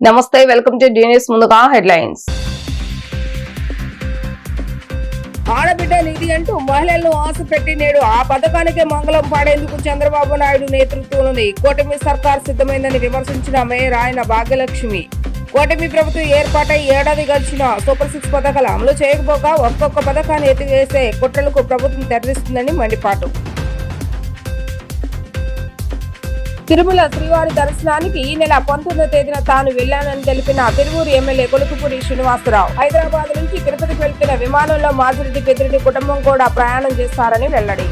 నమస్తే, welcome to news. ముందుగా headlines. ఆడబిడ్డ నిధి అంటూ మహిళలను ఆశ పెట్టి నేడు ఆ పథకానికే మంగళం పాడేందుకు చంద్రబాబు నాయుడు నేతృత్వంలోని కూటమి సర్కార్ సిద్ధమైందని విమర్శించిన మేయర్ ఆయన భాగ్యలక్ష్మి. కూటమి ప్రభుత్వం ఏర్పాటై ఏడాది గడిచిన సూపర్ 6 పథకాలు అమలు చేయకపోగా ఒక్కొక్క పథకాన్ని ఎత్తివేసే కుట్రలకు ప్రభుత్వం తెరదిస్తుందని మండిపాటు. తిరుమల శ్రీవారి దర్శనానికి ఈ నెల 19వ తేదీన తాను వెళ్లానని తెలిపిన తిరువూరు ఎమ్మెల్యే కొలుకుపూడి శ్రీనివాసరావు, హైదరాబాద్ నుంచి తిరుపతికి వెళ్తున్న విమానంలో మాజిరెడ్డి పెద్దిరెడ్డి కుటుంబం కూడా ప్రయాణం చేస్తారని వెల్లడి.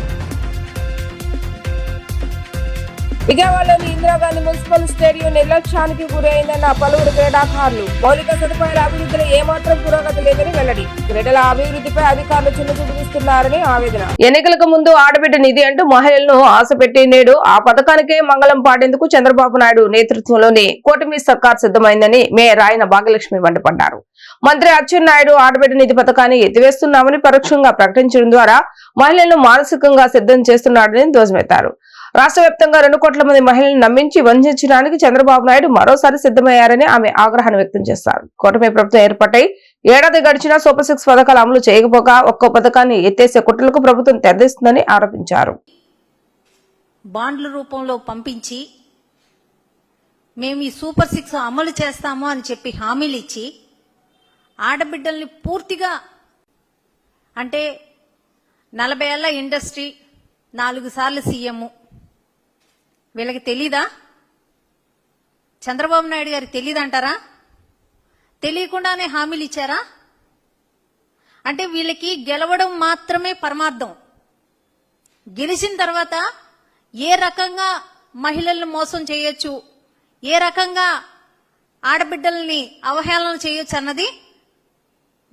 విజయవాడలోని ఇందిరాగాంధీ మున్సిపల్ స్టేడియం నిర్లక్ష్యానికి గురైందన్న పలువురు క్రీడాకారులు. మౌలిక సదుపాయాల అభివృద్ధిలో ఏమాత్రం పురోగతి లేదని వెల్లడి. క్రీడల అభివృద్ధిపై అధికారులు చిన్నచూపిస్తున్నారని ఆవేదన. ఎన్నికలకు ముందు ఆడబిడ్డ నిధి అంటూ మహిళలను ఆశపెట్టి నేడు ఆ పథకానికే మంగళం పాడేందుకు చంద్రబాబు నాయుడు నేతృత్వంలోని కూటమి సర్కార్ సిద్ధమైందని మేయర్ ఆయన భాగ్యలక్ష్మి మండిపడ్డారు. మంత్రి అచ్చెన్నాయుడు ఆడబిడ్డ నిధి పథకాన్ని ఎత్తివేస్తున్నామని పరోక్షంగా ప్రకటించడం ద్వారా మహిళలను మానసికంగా సిద్ధం చేస్తున్నాడని ధ్వజమెత్తారు. రాష్ట్ర వ్యాప్తంగా 2 కోట్ల మంది మహిళలను నమ్మించి వంచడానికి చంద్రబాబు నాయుడు మరోసారి సిద్ధమయ్యారని ఆమె ఆగ్రహాన్ని వ్యక్తం చేశారు. కూటమి ప్రభుత్వం ఏర్పాటై ఏడాది గడిచినా సూపర్ 6 పథకాలు అమలు చేయకపోగా ఒక్కో పథకాన్ని ఎత్తేసే కుట్రలకు ప్రభుత్వం తెరదిస్తుందని ఆరోపించారు. బాండ్ల రూపంలో పంపించి మేము ఈ సూపర్ 6 అమలు చేస్తాము అని చెప్పి హామీలు ఇచ్చి ఆడబిడ్డల్ని పూర్తిగా అంటే 40 ఏళ్ల ఇండస్ట్రీ 4 సార్లు సీఎం వీళ్ళకి తెలీదా? చంద్రబాబు నాయుడు గారికి తెలీదంటారా? తెలియకుండానే హామీలు ఇచ్చారా? అంటే వీళ్ళకి గెలవడం మాత్రమే పరమార్థం. గెలిచిన తర్వాత ఏ రకంగా మహిళలను మోసం చేయొచ్చు, ఏ రకంగా ఆడబిడ్డల్ని అవహేళన చేయొచ్చు అన్నది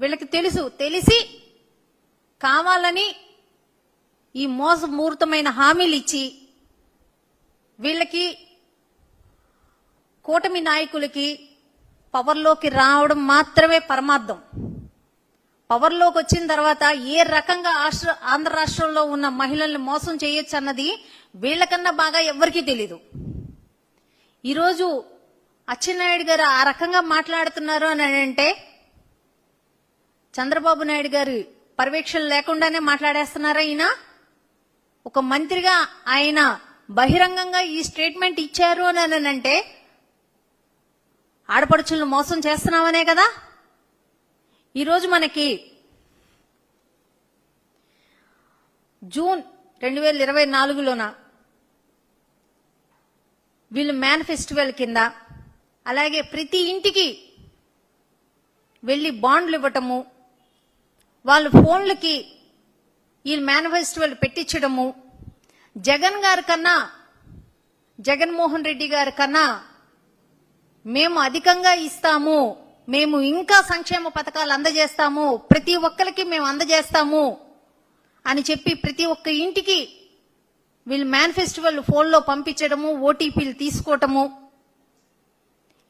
వీళ్ళకి తెలుసు. తెలిసి కావాలని ఈ మోసపూరితమైన హామీలు ఇచ్చి వీళ్ళకి కూటమి నాయకులకి పవర్లోకి రావడం మాత్రమే పరమార్థం. పవర్లోకి వచ్చిన తర్వాత ఏ రకంగా ఆంధ్ర రాష్ట్రంలో ఉన్న మహిళల్ని మోసం చేయొచ్చు అన్నది వీళ్ళకన్నా బాగా ఎవ్వరికీ తెలీదు. ఈరోజు అచ్చెన్నాయుడు గారు ఆ రకంగా మాట్లాడుతున్నారు అని అంటే చంద్రబాబు నాయుడు గారు పర్యవేక్షణ లేకుండానే మాట్లాడేస్తున్నారా? ఈయన ఒక మంత్రిగా ఆయన బహిరంగంగా ఈ స్టేట్మెంట్ ఇచ్చారు అని అంటే ఆడపడుచులను మోసం చేస్తున్నామనే కదా. ఈరోజు మనకి జూన్ 2024లోన వీళ్ళు మేనిఫెస్టివల్ కింద అలాగే ప్రతి ఇంటికి వెళ్లి బాండ్లు ఇవ్వటము, వాళ్ళ ఫోన్లకి ఈ మేనిఫెస్టివల్ పెట్టించడము, జగన్మోహన్ రెడ్డి గారి కన్నా మేము అధికంగా ఇస్తాము, మేము ఇంకా సంక్షేమ పథకాలు అందజేస్తాము, ప్రతి ఒక్కరికి మేము అందజేస్తాము అని చెప్పి ప్రతి ఒక్క ఇంటికి వీళ్ళు మేనిఫెస్టివల్ ఫోన్లో పంపించడము, ఓటీపీలు తీసుకోవటము,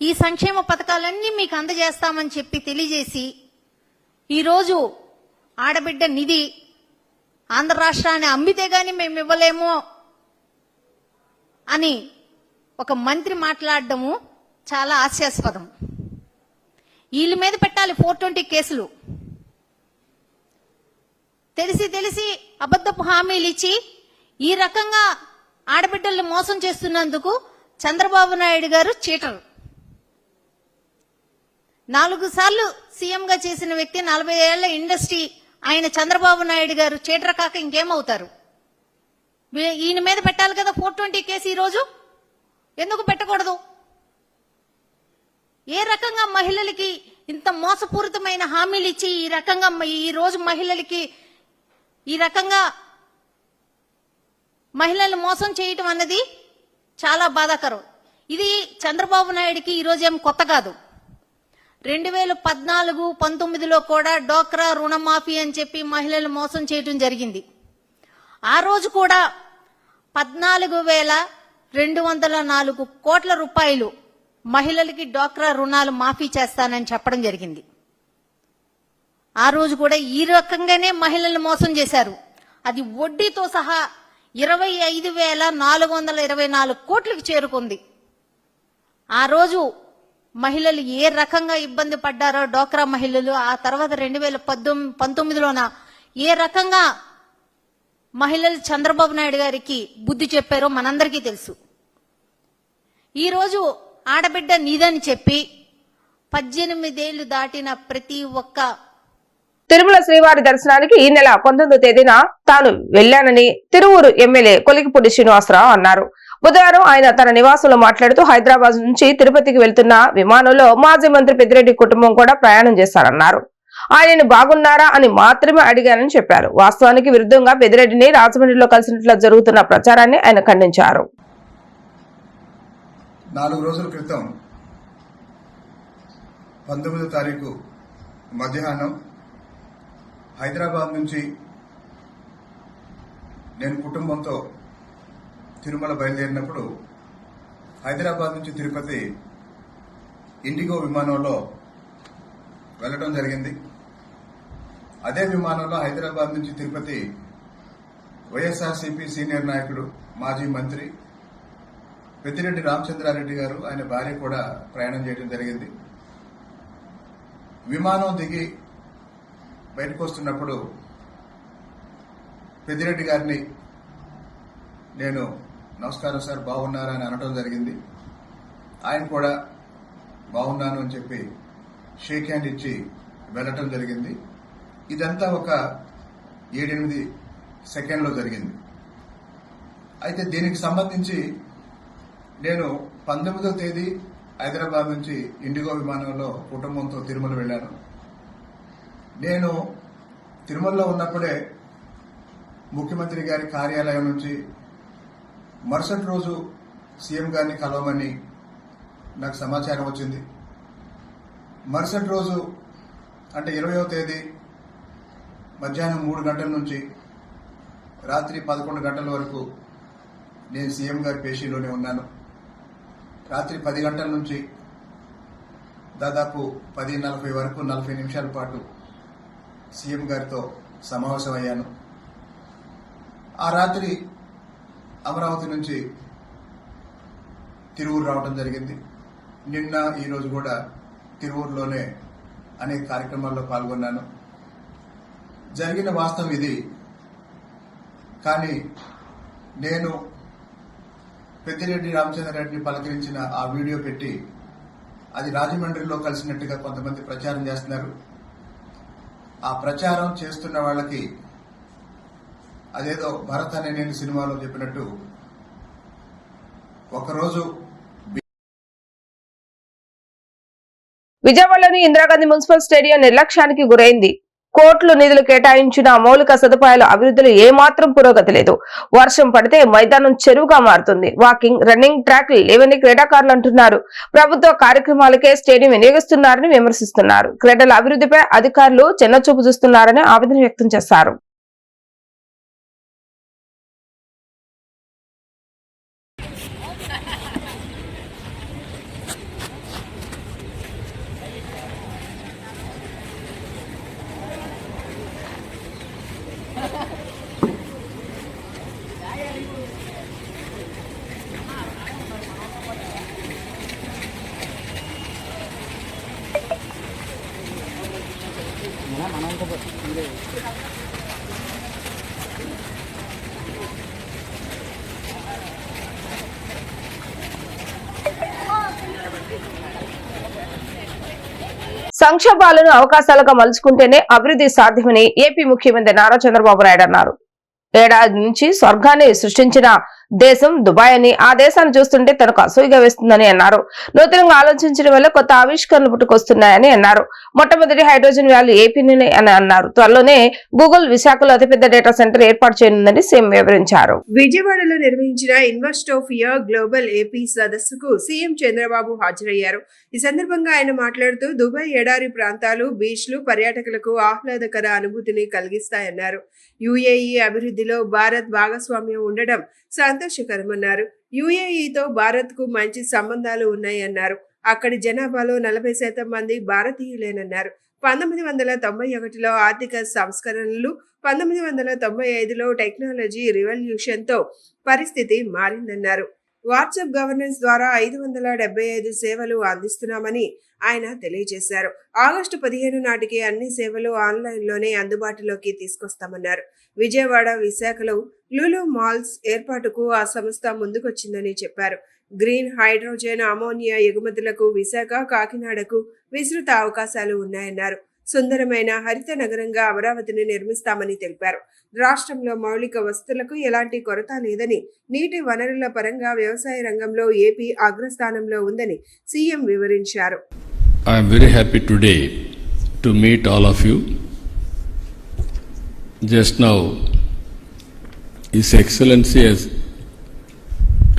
ఈ సంక్షేమ పథకాలన్నీ మీకు అందజేస్తామని చెప్పి తెలియజేసి ఈరోజు ఆడబిడ్డ నిధి ఆంధ్ర రాష్ట్రాన్ని అమ్మితే గాని మేము ఇవ్వలేము అని ఒక మంత్రి మాట్లాడడము చాలా హాస్యాస్పదం. వీళ్ళ మీద పెట్టాలి 420 కేసులు. తెలిసి అబద్ధపు హామీలు ఇచ్చి ఈ రకంగా ఆడబిడ్డల్ని మోసం చేస్తున్నందుకు చంద్రబాబు నాయుడు గారు చీటరు. 4 సార్లు సీఎంగా చేసిన వ్యక్తి, 40 ఏళ్ల ఇండస్ట్రీ ఆయన చంద్రబాబు నాయుడు గారు చీటర కాక ఇంకేమవుతారు? ఈయన మీద పెట్టాలి కదా 420 కేసు. ఈరోజు ఎందుకు పెట్టకూడదు? ఏ రకంగా మహిళలకి ఇంత మోసపూరితమైన హామీలు ఇచ్చి ఈ రకంగా ఈ రోజు మహిళలకి ఈ రకంగా మహిళలు మోసం చేయటం అన్నది చాలా బాధాకరం. ఇది చంద్రబాబు నాయుడికి ఈరోజు ఏం కొత్త కాదు. 2014-19లో కూడా డోక్రా రుణమాఫీ అని చెప్పి మహిళలు మోసం చేయటం జరిగింది. ఆ రోజు కూడా 14,204 కోట్ల రూపాయలు మహిళలకి డోక్రా రుణాలు మాఫీ చేస్తానని చెప్పడం జరిగింది. ఆ రోజు కూడా ఈ రకంగానే మహిళలను మోసం చేశారు. అది వడ్డీతో సహా 25,424 కోట్లకు చేరుకుంది. ఆ రోజు మహిళలు ఏ రకంగా ఇబ్బంది పడ్డారో డోక్రా మహిళలు, ఆ తర్వాత 2019లోన ఏ రకంగా మహిళలు చంద్రబాబు నాయుడు గారికి బుద్ధి చెప్పారో మనందరికీ తెలుసు. ఈరోజు ఆడబిడ్డ నీదని చెప్పి 18 ఏళ్లు దాటిన ప్రతి ఒక్క తిరుమల శ్రీవారి దర్శనానికి ఈ నెల 19వ తేదీన తాను వెళ్లానని తిరువూరు ఎమ్మెల్యే కొలికిపూడి శ్రీనివాసరావు అన్నారు. బుధవారం ఆయన తన నివాసంలో మాట్లాడుతూ హైదరాబాద్ నుంచి తిరుపతికి వెళ్తున్న విమానంలో మాజీ మంత్రి పెద్దిరెడ్డి కుటుంబం కూడా ప్రయాణం చేశారన్నారు. ఆయనను బాగున్నారా అని మాత్రమే అడిగానని చెప్పారు. వాస్తవానికి విరుద్ధంగా పెద్దిరెడ్డిని రాజమండ్రిలో కలిసినట్లు జరుగుతున్న ప్రచారాన్ని ఆయన ఖండించారు. 4 రోజుల క్రితం 19వ తారీఖు మధ్యాహ్నం హైదరాబాద్ నుంచి నేను కుటుంబంతో తిరుమల బయలుదేరినప్పుడు హైదరాబాద్ నుంచి తిరుపతి ఇండిగో విమానంలో వెళ్లడం జరిగింది. అదే విమానంలో హైదరాబాద్ నుంచి తిరుపతి వైఎస్ఆర్సీపీ సీనియర్ నాయకుడు మాజీ మంత్రి పెద్దిరెడ్డి రామచంద్రారెడ్డి గారు, ఆయన భార్య కూడా ప్రయాణం చేయడం జరిగింది. విమానం దిగి బయటకు వస్తున్నప్పుడు పెద్దిరెడ్డి గారిని నేను నమస్కారం సార్ బాగున్నారా అని అనడం జరిగింది. ఆయన కూడా బాగున్నాను అని చెప్పి షేక్ హ్యాండ్ ఇచ్చి వెళ్ళటం జరిగింది. ఇదంతా ఒక 7-8 సెకండ్లో జరిగింది. అయితే దీనికి సంబంధించి నేను 19వ తేదీ హైదరాబాద్ నుంచి ఇండిగో విమానంలో కుటుంబంతో తిరుమల వెళ్లాను. నేను తిరుమలలో ఉన్నప్పుడే ముఖ్యమంత్రి గారి కార్యాలయం నుంచి మరుసటి రోజు సీఎం గారిని కలవమని నాకు సమాచారం వచ్చింది. మరుసటి రోజు అంటే 20వ తేదీ మధ్యాహ్నం 3 గంటల నుంచి రాత్రి 11 గంటల వరకు నేను సీఎం గారి పేషీలోనే ఉన్నాను. రాత్రి 10 గంటల నుంచి దాదాపు 10:40 వరకు 40 నిమిషాల పాటు సీఎం గారితో సమావేశం అయ్యాను. ఆ రాత్రి అమరావతి నుంచి తిరువూరు రావడం జరిగింది. నిన్న ఈరోజు కూడా తిరువూరులోనే అనేక కార్యక్రమాల్లో పాల్గొన్నాను. జరిగిన వాస్తవం ఇది. కానీ నేను పెద్దిరెడ్డి రామచంద్రారెడ్డిని పలకరించిన ఆ వీడియో పెట్టి అది రాజమండ్రిలో కలిసినట్టుగా కొంతమంది ప్రచారం చేస్తున్నారు. ఆ ప్రచారం చేస్తున్న వాళ్ళకి అదేదో భరత్ అనే నేను సినిమాలో చెప్పినట్టు ఒకరోజు విజయవాడలోని ఇందిరాగాంధీ మున్సిపల్ స్టేడియం నిర్లక్ష్యానికి గురైంది. కోట్లు నిధులు కేటాయించిన మౌలిక సదుపాయాల అభివృద్ధిలో ఏమాత్రం పురోగతి లేదు. వర్షం పడితే మైదానం చెరువుగా మారుతుంది. వాకింగ్, రన్నింగ్ ట్రాక్ లేవని క్రీడాకారులు అంటున్నారు. ప్రభుత్వ కార్యక్రమాలకే స్టేడియం వినియోగిస్తున్నారని విమర్శిస్తున్నారు. క్రీడల అభివృద్ధిపై అధికారులు చిన్నచూపు చూస్తున్నారని ఆవేదన వ్యక్తం చేశారు. సంక్షోభాలను అవకాశాలుగా మలుచుకుంటేనే అభివృద్ధి సాధ్యమని ఏపీ ముఖ్యమంత్రి నారా చంద్రబాబు నాయుడు అన్నారు. ఏడాది నుంచి స్వర్గాన్ని సృష్టించిన దేశం దుబాయ్ అని, ఆ దేశాన్ని చూస్తుంటే తనకు అసూయగా వేస్తుందని అన్నారు. నూతనంగా ఆలోచించడం వల్ల కొత్త ఆవిష్కరణలు పుట్టుకొస్తున్నాయని అన్నారు. మొట్టమొదటి హైడ్రోజన్ వ్యాలీ ఏపీని అని అన్నారు. త్వరలోనే గూగుల్ విశాఖలో అతిపెద్ద డేటా సెంటర్ ఏర్పాటు చేయనుందని సీఎం వివరించారు. విజయవాడలో నిర్వహించిన invest of year global AP సదస్సుకు సీఎం చంద్రబాబు హాజరయ్యారు. ఈ సందర్భంగా ఆయన మాట్లాడుతూ దుబాయ్ ఎడారి ప్రాంతాలు, బీచ్లు పర్యాటకులకు ఆహ్లాదకర అనుభూతిని కలిగిస్తాయన్నారు. యుఏఈ అభివృద్ధిలో భారత్ భాగస్వామ్యం ఉండడం సంతోషకరమన్నారు. యుఏఈతో భారత్ కు మంచి సంబంధాలు ఉన్నాయన్నారు. అక్కడి జనాభాలో 40% మంది భారతీయులేనన్నారు. 1991లో ఆర్థిక సంస్కరణలు, 1995లో టెక్నాలజీ రివల్యూషన్ తో పరిస్థితి మారిందన్నారు. వాట్సాప్ గవర్నెన్స్ ద్వారా 575 సేవలు అందిస్తున్నామని ఆయన తెలియజేశారు. ఆగస్టు 15 నాటికి అన్ని సేవలు ఆన్లైన్లోనే అందుబాటులోకి తీసుకొస్తామన్నారు. విజయవాడ, విశాఖలో లులు మాల్స్ ఏర్పాటుకు ఆ సంస్థ ముందుకొచ్చిందని చెప్పారు. గ్రీన్ హైడ్రోజన్, అమోనియా ఎగుమతులకు విశాఖ, కాకినాడకు విస్తృత అవకాశాలు ఉన్నాయన్నారు. సుందరమైన హరిత నగరంగా అమరావతిని నిర్మిస్తామని తెలిపారు. రాష్ట్రంలో మౌలిక వసతులకు ఎలాంటి కొరత లేదని, నీటి వనరుల పరంగా వ్యవసాయ రంగంలో ఏపీ అగ్రస్థానంలో ఉందని సీఎం వివరించారు. I am very happy today to meet all of you. Just now, His Excellency has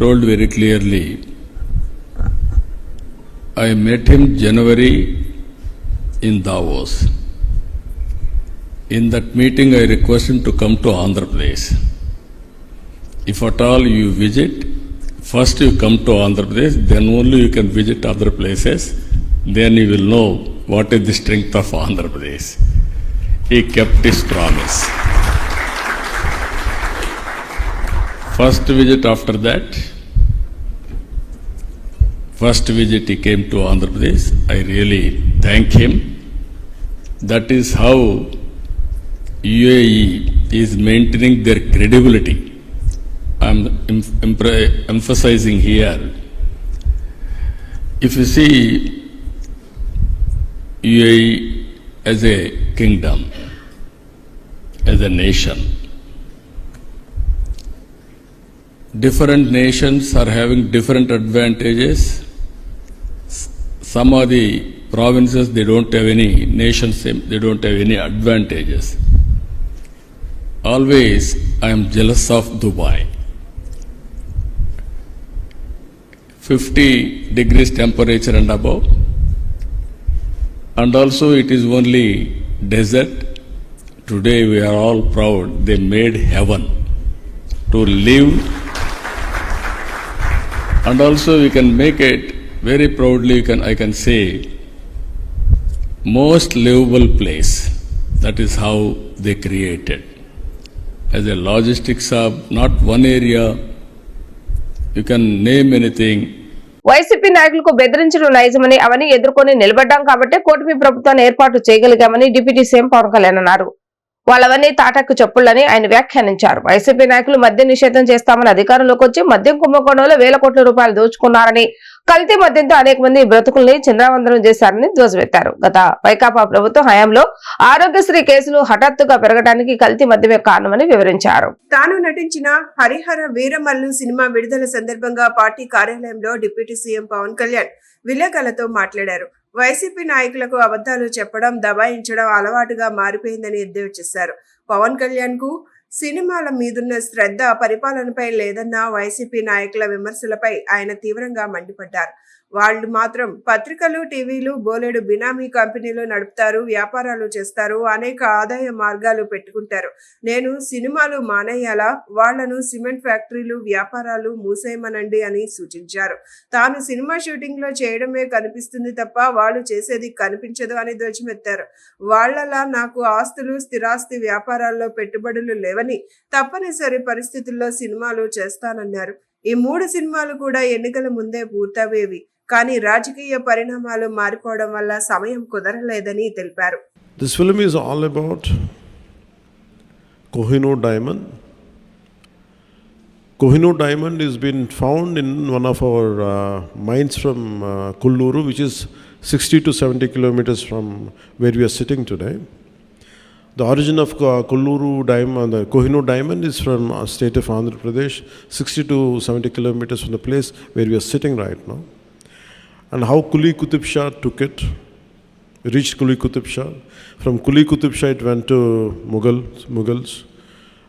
told very clearly, I met him January in Davos. In that meeting, I request him to come to Andhra Pradesh. If at all you visit, first you come to Andhra Pradesh, then only you can visit other places. Then you will know what is the strength of Andhra Pradesh. He kept his promise. First visit after that, first visit he came to Andhra Pradesh. I really thank him. That is how UAE is maintaining their credibility. I am emphasizing here. If you see UAE as a kingdom, as a nation, different nations are having different advantages. Some of the provinces, they don't have any nations, they don't have any advantages. Always I am jealous of Dubai. 50 degrees temperature and above, and also it is only desert. Today we are all proud they made heaven to live, and also we can make it very proudly. I can say most livable place. That is how they created. As a logistics hub, not one area, you can name anything. YCP నాయకులకు బెదిరించడం నైజమని, అవన్నీ ఎదుర్కొని నిలబడ్డాం కాబట్టి కూటమి ప్రభుత్వాన్ని ఏర్పాటు చేయగలిగామని deputy CM Pawan Kalyan అన్నారు. వాళ్ళవన్నీ తాటక్కు చెప్పులని ఆయన వ్యాఖ్యానించారు. వైసీపీ నాయకులు మద్యం నిషేధం చేస్తామని అధికారంలోకి వచ్చి మద్యం కుంభకోణంలో వేల కోట్ల రూపాయలు దోచుకున్నారని, కల్తీ మద్యంతో అనేక మంది బ్రతుకుల్ని చింద్రావందనం చేశారని ధ్వజమెత్తారు. గత వైకాపా ప్రభుత్వ హయాంలో ఆరోగ్యశ్రీ కేసులు హఠాత్తుగా పెరగడానికి కల్తీ మద్యమే కారణమని వివరించారు. తాను నటించిన హరిహర వీరమల్లు సినిమా విడుదల సందర్భంగా పార్టీ కార్యాలయంలో డిప్యూటీ సీఎం పవన్ కళ్యాణ్ విలేకరులతో మాట్లాడారు. వైసీపీ నాయకులకు అబద్ధాలు చెప్పడం, దబాయించడం అలవాటుగా మారిపోయిందని ఎద్దేవా చేశారు. పవన్ కళ్యాణ్ కు సినిమాల మీదున్న శ్రద్ధ పరిపాలనపై లేదన్న వైసీపీ నాయకుల విమర్శలపై ఆయన తీవ్రంగా మండిపడ్డారు. వాళ్ళు మాత్రం పత్రికలు, టీవీలు, బోలెడు బినామీ కంపెనీలు నడుపుతారు, వ్యాపారాలు చేస్తారు, అనేక ఆదాయ మార్గాలు పెట్టుకుంటారు. నేను సినిమాలు మానేయాలా? వాళ్లను సిమెంట్ ఫ్యాక్టరీలు, వ్యాపారాలు మూసేయమనండి అని సూచించారు. తాను సినిమా షూటింగ్ లో చేయడమే కనిపిస్తుంది తప్ప వాళ్ళు చేసేది కనిపించదు అని ధ్వజమెత్తారు. వాళ్లలా నాకు ఆస్తులు, స్థిరాస్తి వ్యాపారాల్లో పెట్టుబడులు లేవని, తప్పనిసరి పరిస్థితుల్లో సినిమాలు చేస్తానన్నారు. ఈ 3 సినిమాలు కూడా ఎన్నికల ముందే పూర్తవేవి, కానీ రాజకీయ పరిణామాలు మారిపోవడం వల్ల సమయం కుదరలేదని తెలిపారు. This film is all about Kohinoor diamond. Kohinoor diamond has been found in one of our mines from Kolluru, which is 60 to 70 kilometers from where we are sitting today. The origin of Kolluru diamond, the Kohinoor diamond, is from state of Andhra Pradesh, 60 to 70 kilometers from the place where we are sitting right now. And how Quli Qutub Shah took it, reached Quli Qutub Shah. From Quli Qutub Shah it went to Mughals.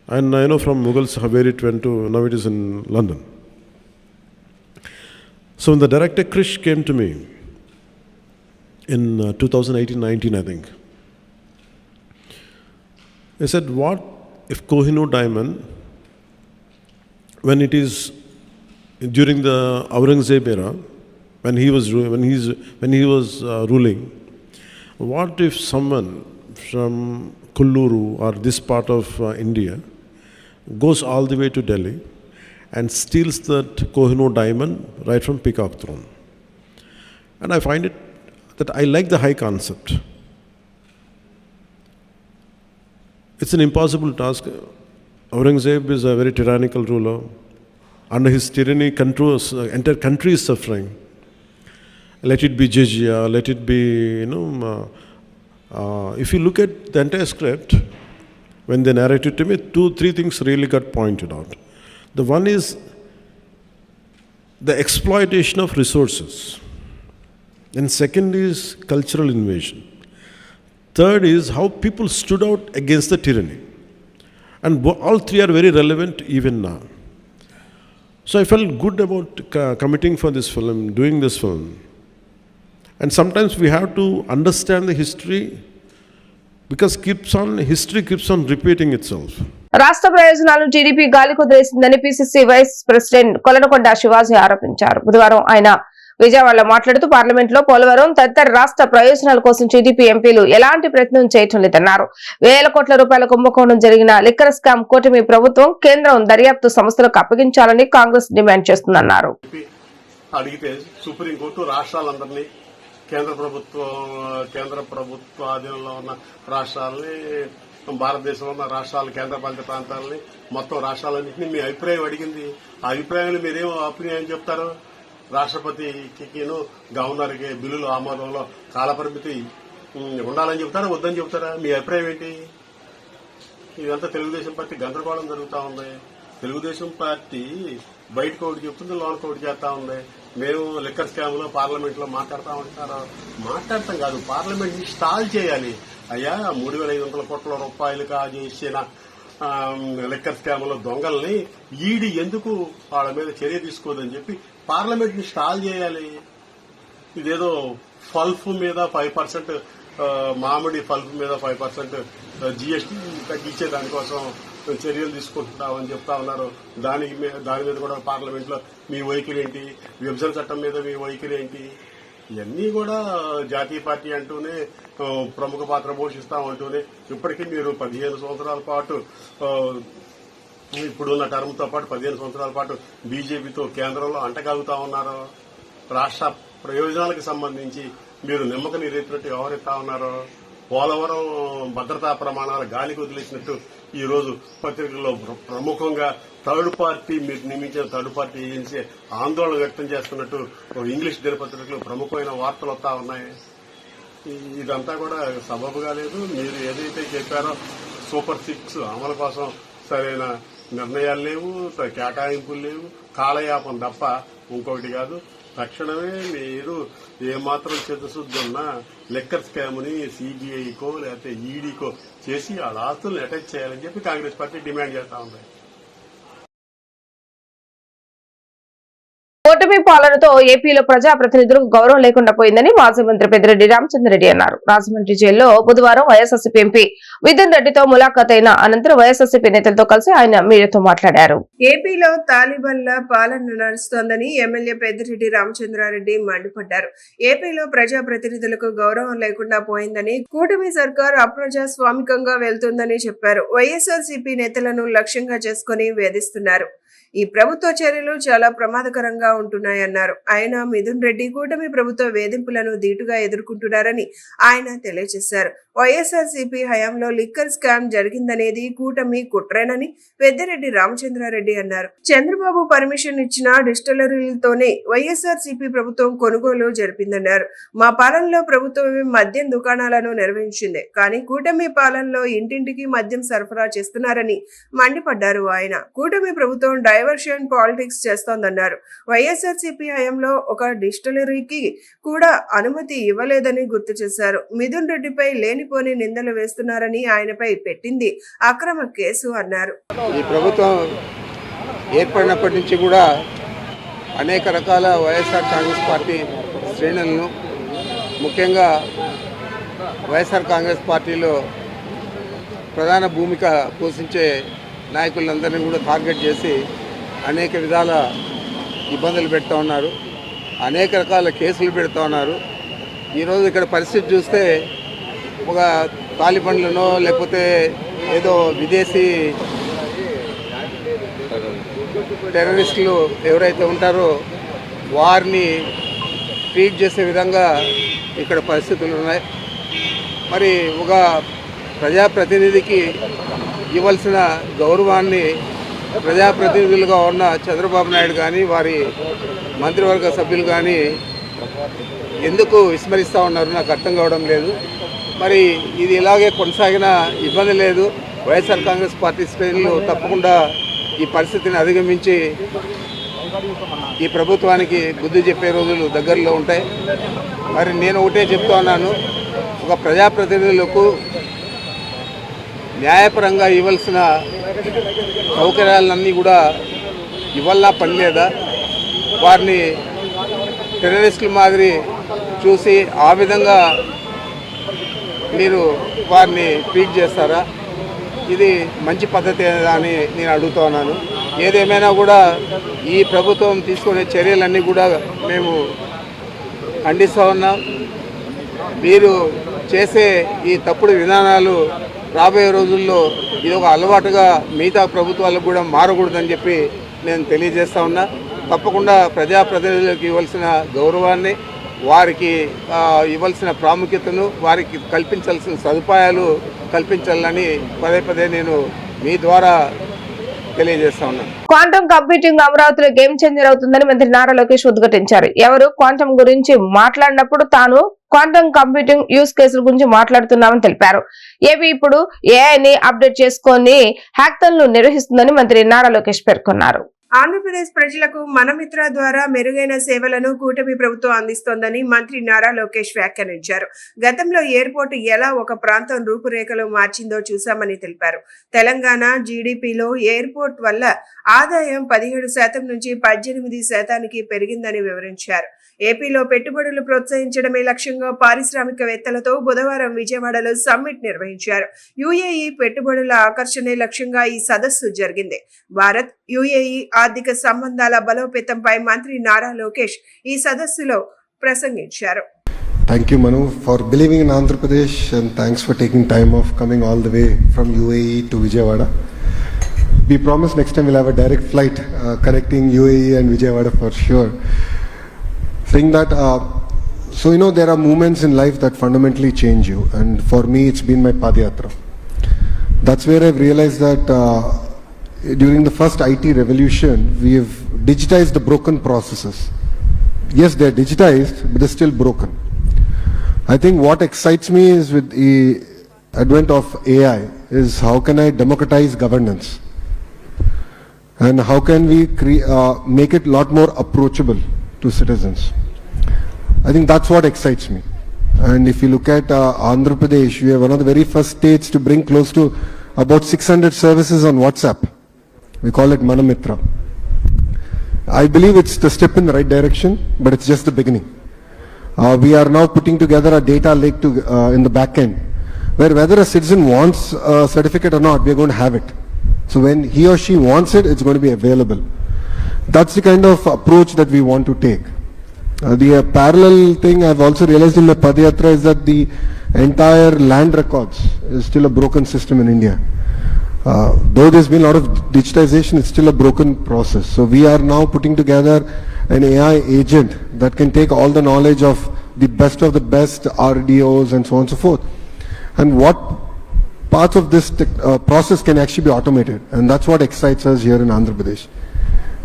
And I know from Mughals where it went to, now it is in London. So when the director Krish came to me in 2018-19, I think, I said, what if Kohinoor diamond, when it is during the Aurangzeb era, when he was ruling, what if someone from Kolluru or this part of India goes all the way to Delhi and steals that Kohinoor diamond right from Peacock Throne. And I find it that I like the high concept. It's an impossible task. Aurangzeb is a very tyrannical ruler. Under his tyranny, entire country is suffering. Let it be jizya, let it be, if you look at the entire script, when they narrate it to me, 2-3 things really got pointed out. The one is the exploitation of resources. And second is cultural invasion. Third is how people stood out against the tyranny. And all three are very relevant even now. So I felt good about committing for this film, doing this film. And sometimes we have to understand the history because history keeps on repeating itself. రాష్ట్ర ప్రయోజనాలను TDP గాలి కుదిరేసిందని PCC vice president Kolanakonda Shivaji ఆరోపించారు. బుధవారం ఆయన విజయవాడలో మాట్లాడుతూ parliament లో పోలవరం తదితర రాష్ట్ర ప్రయోజనాల కోసం టీడీపీ ఎంపీలు ఎలాంటి ప్రయత్నం చేయటం లేదన్నారు. వేల కోట్ల రూపాయల కుంభకోణం జరిగిన లిక్కర్ స్కామ్ కూటమి ప్రభుత్వం కేంద్రం దర్యాప్తు సంస్థలకు అప్పగించాలని కాంగ్రెస్ డిమాండ్ చేస్తుందన్నారు. అడిగితే సుప్రీంకోర్టు రాష్ట్రాలందరినీ కేంద్ర ప్రభుత్వ ఆధీనంలో ఉన్న రాష్ట్రాలని, భారతదేశంలో ఉన్న రాష్ట్రాలు, కేంద్రపాలిత ప్రాంతాలని, మొత్తం రాష్ట్రాలన్నింటినీ మీ అభిప్రాయం అడిగింది. ఆ అభిప్రాయాలు మీరేం అభిప్రాయం చెప్తారు? రాష్ట్రపతికిను గవర్నర్కి బిల్లుల ఆమోదంలో కాలపరిమితి ఉండాలని చెప్తారా, వద్దని చెప్తారా? మీ అభిప్రాయం ఏంటి? ఇదంతా తెలుగుదేశం పార్టీ గందరగోళం జరుగుతూ ఉంది. తెలుగుదేశం పార్టీ బయటకు ఒకటి చెప్తుంది, లోనకు ఒకటి చేస్తా ఉంది. మేము లిక్కర్ స్కామ్ లో పార్లమెంట్ లో మాట్లాడతాం కాదు, పార్లమెంట్ ని స్టాల్ చేయాలి. అయ్యా 3,500 కోట్ల రూపాయలు కాజేసిన లిక్కర్ స్కామ్ లో దొంగల్ని ఈడీ ఎందుకు వాళ్ళ మీద చర్య తీసుకోదని చెప్పి పార్లమెంట్ ని స్టాల్ చేయాలి. ఇదేదో పల్ప్ మీద 5%, మామిడి పల్ప్ మీద 5% జీఎస్టీ తగ్గించే దానికోసం చర్యలు తీసుకుంటున్నామని చెప్తా ఉన్నారు. దాని మీద కూడా పార్లమెంట్ లో మీ వైఖరి ఏంటి? విభజన చట్టం మీద మీ వైఖరి ఏంటి? ఇవన్నీ కూడా జాతీయ పార్టీ అంటూనే ప్రముఖ పాత్ర పోషిస్తామంటూనే ఇప్పటికీ మీరు 15 సంవత్సరాల పాటు, ఇప్పుడున్న టర్మ్ తో పాటు 15 సంవత్సరాల పాటు బీజేపీతో కేంద్రంలో అంటగాగుతా ఉన్నారు. రాష్ట్ర ప్రయోజనాలకు సంబంధించి మీరు నిమ్మక నీరెత్తినట్టు వ్యవహరిస్తా ఉన్నారు. పోలవరం భద్రతా ప్రమాణాలు గాలికి వదిలేసినట్టు ఈ రోజు పత్రికల్లో ప్రముఖంగా థర్డ్ పార్టీ, మీరు నియమించిన థర్డ్ పార్టీ ఏజెన్సీ ఆందోళన వ్యక్తం చేస్తున్నట్టు ఇంగ్లీష్ దినపత్రికలు ప్రముఖమైన వార్తలు వస్తా ఉన్నాయి. ఇదంతా కూడా సబబుగా లేదు. మీరు ఏదైతే చెప్పారో సూపర్ 6 అమలు కోసం సరైన నిర్ణయాలు లేవు, కేటాయింపులు లేవు, కాలయాపం తప్ప ఇంకొకటి కాదు. తక్షణమే మీరు ఏమాత్రం చిత్తశుద్ధి ఉన్నా లిక్కర్ స్కామ్ ని సిబిఐకో లేకపోతే ఈడీకో చేసి ఆ ఆస్తులను అటాచ్ చేయాలని చెప్పి కాంగ్రెస్ పార్టీ డిమాండ్ చేస్తా ఉంది. కూటమి పాలనతో ఏపీలో ప్రజాప్రతినిధులకు గౌరవం లేకుండా పోయిందని మాజీ మంత్రి పెద్దిరెడ్డి రామచంద్రరెడ్డి అన్నారు. రాజమండ్రి జైల్లో బుధవారం వైఎస్ఆర్సీపీ ఎంపీ మిథున్ రెడ్డితో ములాఖాత్ అయిన అనంతరం వైఎస్ఆర్సీపీ నేతలతో కలిసి ఆయన మీడియాతో మాట్లాడారు. ఏపీలో తాలిబాన్ల పాలన నడుస్తోందని ఎమ్మెల్యే పెద్దిరెడ్డి రామచంద్రారెడ్డి మండిపడ్డారు. ఏపీలో ప్రజాప్రతినిధులకు గౌరవం లేకుండా పోయిందని, కూటమి సర్కార్ అప్రజాస్వామికంగా వెళ్తుందని చెప్పారు. వైఎస్ఆర్సీపీ నేతలను లక్ష్యంగా చేసుకుని వేధిస్తున్నారు. ఈ ప్రభుత్వ చర్యలు చాలా ప్రమాదకరంగా ఉంటున్నాయన్నారు. ఆయన మిథున్ రెడ్డి కూటమి ప్రభుత్వ వేధింపులను ధీటుగా ఎదుర్కొంటున్నారని ఆయన తెలియజేశారు. వైఎస్ఆర్సీపీ హయాంలో లిక్కర్ స్కామ్ జరిగిందనేది కూటమి కుట్రేనని పెద్దిరెడ్డి రామచంద్రారెడ్డి అన్నారు. చంద్రబాబు పర్మిషన్ ఇచ్చిన డిస్టిలరీలతోనే వైఎస్ఆర్సీపీ ప్రభుత్వం కొనుగోలు జరిపిందన్నారు. మా పాలనలో ప్రభుత్వం మద్యం దుకాణాలను నిర్వహించింది, కానీ కూటమి పాలనలో ఇంటింటికి మద్యం సరఫరా చేస్తున్నారని మండిపడ్డారు. ఆయన కూటమి ప్రభుత్వం డైవర్షన్ పాలిటిక్స్ చేస్తోందన్నారు. వైఎస్ఆర్సీపీ హయాంలో ఒక డిస్టిలరీకి కూడా అనుమతి ఇవ్వలేదని గుర్తు చేశారు. మిథున్ రెడ్డిపై లేనిపోని నిందలు వేస్తున్నారని, ఆయనపై పెట్టింది అక్రమ కేసు అన్నారు. ఈ ప్రభుత్వం ఏర్పడినప్పటి నుంచి కూడా అనేక రకాల వైఎస్ఆర్ కాంగ్రెస్ పార్టీ శ్రేణులను, ముఖ్యంగా వైఎస్ఆర్ కాంగ్రెస్ పార్టీలో ప్రధాన భూమిక పోషించే నాయకులందరినీ కూడా టార్గెట్ చేసి అనేక విధాల ఇబ్బందులు పెడతా ఉన్నారు. అనేక రకాల కేసులు పెడతా ఉన్నారు. ఈరోజు ఇక్కడ పరిస్థితి చూస్తే ఒక తాలిబాన్లనో లేకపోతే ఏదో విదేశీ టెర్రరిస్టులు ఎవరైతే ఉంటారో వారిని ట్రీట్ చేసే విధంగా ఇక్కడ పరిస్థితులు ఉన్నాయి. మరి ఒక ప్రజాప్రతినిధికి ఇవ్వాల్సిన గౌరవాన్ని ప్రజాప్రతినిధులుగా ఉన్న చంద్రబాబు నాయుడు కానీ వారి మంత్రివర్గ సభ్యులు కానీ ఎందుకు విస్మరిస్తూ ఉన్నారు నాకు అర్థం కావడం లేదు. మరి ఇది ఇలాగే కొనసాగిన ఇబ్బంది లేదు. వైఎస్ఆర్ కాంగ్రెస్ పార్టీ శ్రేణులు తప్పకుండా ఈ పరిస్థితిని అధిగమించి ఈ ప్రభుత్వానికి బుద్ధి చెప్పే రోజులు దగ్గరలో ఉంటాయి. మరి నేను ఒకటే చెప్తా ఉన్నాను, ఒక ప్రజాప్రతినిధులకు న్యాయపరంగా ఇవ్వాల్సిన సౌకర్యాలన్నీ కూడా ఇవ్వాలన్నా పని లేదా? వారిని టెర్రరిస్టుల మాదిరి చూసి ఆ విధంగా మీరు వారిని ట్రీట్ చేస్తారా? ఇది మంచి పద్ధతి అని నేను అడుగుతా ఉన్నాను. ఏదేమైనా కూడా ఈ ప్రభుత్వం తీసుకునే చర్యలన్నీ కూడా మేము ఖండిస్తూ ఉన్నాం. మీరు చేసే ఈ తప్పుడు విధానాలు రాబోయే రోజుల్లో ఇది ఒక అలవాటుగా మిగతా ప్రభుత్వాలకు కూడా మారకూడదని చెప్పి నేను తెలియజేస్తా ఉన్నా. తప్పకుండా ప్రజాప్రతినిధులకు ఇవ్వాల్సిన గౌరవాన్ని, వారికి ఇవ్వాల్సిన ప్రాముఖ్యతను, వారికి కల్పించాల్సిన సదుపాయాలు కల్పించాలని పదే పదే నేను మీ ద్వారా తెలియజేస్తా ఉన్నాను. క్వాంటమ్ కంప్యూటింగ్ అమరావతిలో గేమ్ చేంజర్ అవుతుందని మంత్రి నారా లోకేష్ ఉద్ఘాటించారు. ఎవరు క్వాంటమ్ గురించి మాట్లాడినప్పుడు తాను క్వాంటమ్ కంప్యూటింగ్ యూస్ కేసుల గురించి మాట్లాడుతున్నామని తెలిపారు. ఏపీ ఇప్పుడు ఏఐని అప్డేట్ చేసుకొని హ్యాకథాన్లు నిర్వహిస్తుందని మంత్రి నారా లోకేష్ పేర్కొన్నారు. ఆంధ్రప్రదేశ్ ప్రజలకు మనమిత్ర ద్వారా మెరుగైన సేవలను కూటమి ప్రభుత్వం అందిస్తోందని మంత్రి నారా లోకేష్ వ్యాఖ్యానించారు. గతంలో ఎయిర్పోర్ట్ ఎలా ఒక ప్రాంతం రూపురేఖలు మార్చిందో చూశామని తెలిపారు. తెలంగాణ జీడీపీలో ఎయిర్పోర్ట్ వల్ల ఆదాయం 17% నుంచి 18% పెరిగిందని వివరించారు. ఏపీలో పెట్టుబడులు ప్రోత్సహించడమే లక్ష్యంగా పారిశ్రామికవేత్తలతో బుధవారం విజయవాడలో సమ్మిట్ నిర్వహించారు. యుఏఈ పెట్టుబడుల ఆకర్షణే లక్ష్యంగా ఈ సదస్సు జరిగింది. భారత్ యుఏఈ ఆర్థిక సంబంధాల బలోపేతంపై మంత్రి నారా లోకేష్ ఈ సదస్సులో ప్రసంగించారు. Thank you, Manu, for believing in Andhra Pradesh, and thanks for taking time off coming all the way from UAE to Vijayawada. We promise next time we'll have a direct flight connecting UAE and Vijayawada for sure. Saying that, so you know, there are moments in life that fundamentally change you, and for me it's been my Padayatra. That's where I've realized that during the first IT revolution, we have digitized the broken processes. Yes, they're digitized, but they're still broken. I think what excites me is with the advent of AI is how can I democratize governance, and how can we make it a lot more approachable to citizens. I think that's what excites me. And if you look at Andhra Pradesh, we are one of the very first states to bring close to about 600 services on WhatsApp. We call it Manamitra. I believe it's the step in the right direction, but it's just the beginning. We are now putting together a data lake in the back end, where whether a citizen wants a certificate or not, we are going to have it. So when he or she wants it, it's going to be available. That's the kind of approach that we want to take. The parallel thing I've also realized in my Padayatra is that the entire land records is still a broken system in India. Though there's been a lot of digitization, it's still a broken process. So we are now putting together an AI agent that can take all the knowledge of the best RDOs and so on and so forth. And what parts of this process can actually be automated. And that's what excites us here in Andhra Pradesh.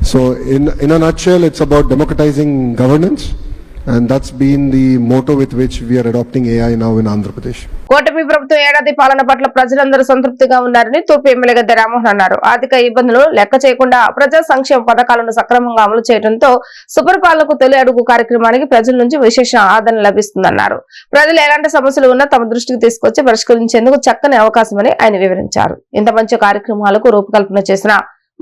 So in a nutshell, it's about democratizing governance. And that's been the motto with which we are adopting AI now in Andhra Pradesh. కూటమి ప్రభుత్వం ఏడాది పాలన పట్ల ప్రజలందరూ సంతృప్తిగా ఉన్నారని తూర్పు MLA Gadde Rammohan అన్నారు. ఆర్థిక ఇబ్బందులు లెక్క చేయకుండా ప్రజా సంక్షేమ పథకాలను సక్రమంగా అమలు చేయడంతో సుపరిపాలనకు తొలి అడుగు కార్యక్రమానికి ప్రజల నుంచి విశేష ఆదరణ లభిస్తుందన్నారు. ప్రజలు ఎలాంటి సమస్యలు ఉన్నా తమ దృష్టికి తీసుకొచ్చి పరిష్కరించేందుకు చక్కని అవకాశమని ఆయన వివరించారు. ఇంత మంచి కార్యక్రమాలకు రూపకల్పన చేసిన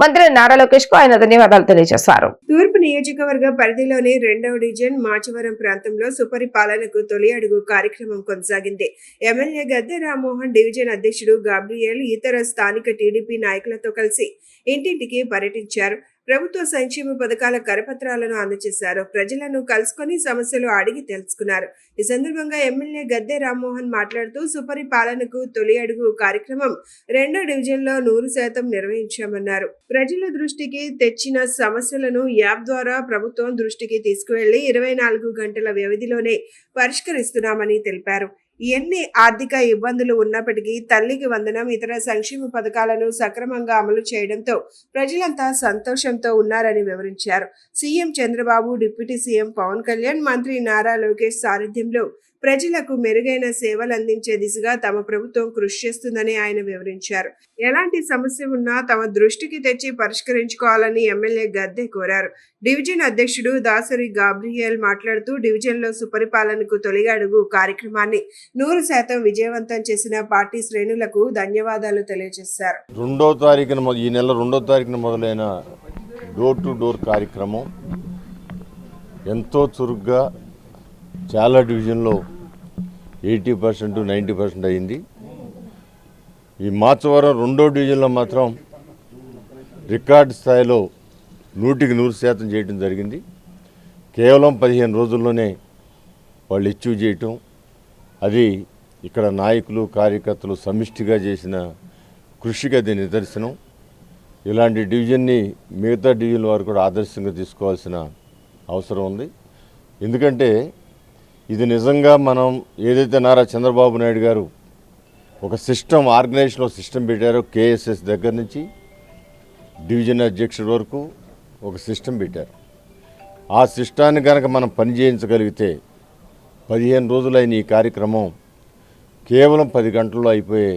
మంత్రి నారా లోకేష్ కు ఆయన ధన్యవాదాలు తెలియజేశారు. తూర్పు నియోజకవర్గ పరిధిలోని 2వ డివిజన్ మాచవరం ప్రాంతంలో సుపరిపాలనకు తొలి అడుగు కార్యక్రమం కొనసాగింది. ఎమ్మెల్యే గద్దె రామ్మోహన్, డివిజన్ అధ్యక్షుడు గాబ్రియల్, ఇతర స్థానిక టీడీపీ నాయకులతో కలిసి ఇంటింటికి పర్యటించారు. ప్రభుత్వ సంక్షేమ పథకాల కరపత్రాలను అందజేశారు. ప్రజలను కలుసుకొని సమస్యలు అడిగి తెలుసుకున్నారు. ఈ సందర్భంగా ఎమ్మెల్యే గద్దె రామ్మోహన్ మాట్లాడుతూ సుపరిపాలనకు తొలి అడుగు కార్యక్రమం 2వ డివిజన్లో 100% నిర్వహించామన్నారు. ప్రజల దృష్టికి తెచ్చిన సమస్యలను యాప్ ద్వారా ప్రభుత్వం దృష్టికి తీసుకువెళ్లి 24 గంటల వ్యవధిలోనే పరిష్కరిస్తున్నామని తెలిపారు. ఎన్ని ఆర్థిక ఇబ్బందులు ఉన్నప్పటికీ తల్లికి వందనం, ఇతర సంక్షేమ పథకాలను సక్రమంగా అమలు చేయడంతో ప్రజలంతా సంతోషంతో ఉన్నారని వివరించారు. CM Chandrababu, deputy CM Pawan Kalyan, మంత్రి నారా లోకేష్ సారథ్యంలో ప్రజలకు మెరుగైన సేవలు అందించే దిశగా తమ ప్రభుత్వం కృషి చేస్తుందని ఆయన వివరించారు. ఎలాంటి సమస్య ఉన్నా తమ దృష్టికి తెచ్చి పరిష్కరించుకోవాలని ఎమ్మెల్యే గద్దె కోరారు. డివిజన్ అధ్యక్షుడు దాసరి గాబ్రియల్ మాట్లాడుతూ డివిజన్లో సుపరిపాలనకు తొలి అడుగు కార్యక్రమాన్ని 100% విజయవంతం చేసిన పార్టీ శ్రేణులకు ధన్యవాదాలు తెలియజేశారు. ఈ నెల 2వ తారీఖున మొదలైన డోర్ టు డోర్ కార్యక్రమం ఎంతో చురుగ్గా చాలా డివిజన్లో 80% 90% అయింది. ఈ మార్చవరం 2వ డివిజన్లో మాత్రం రికార్డు స్థాయిలో 100% చేయడం జరిగింది. కేవలం 15 రోజుల్లోనే వాళ్ళు అచీవ్ చేయటం, అది ఇక్కడ నాయకులు కార్యకర్తలు సమిష్టిగా చేసిన కృషికి అది నిదర్శనం. ఇలాంటి డివిజన్ని మిగతా డివిజన్ల వారు కూడా ఆదర్శంగా తీసుకోవాల్సిన అవసరం ఉంది. ఎందుకంటే ఇది నిజంగా మనం ఏదైతే నారా చంద్రబాబు నాయుడు గారు ఒక సిస్టమ్, ఆర్గనైజేషన్లో సిస్టమ్ పెట్టారో, కేఎస్ఎస్ దగ్గర నుంచి డివిజన్ అధ్యక్షుడి వరకు ఒక సిస్టమ్ పెట్టారు. ఆ సిస్టాన్ని కనుక మనం పనిచేయించగలిగితే 15 రోజులైన ఈ కార్యక్రమం కేవలం 10 గంటల్లో అయిపోయే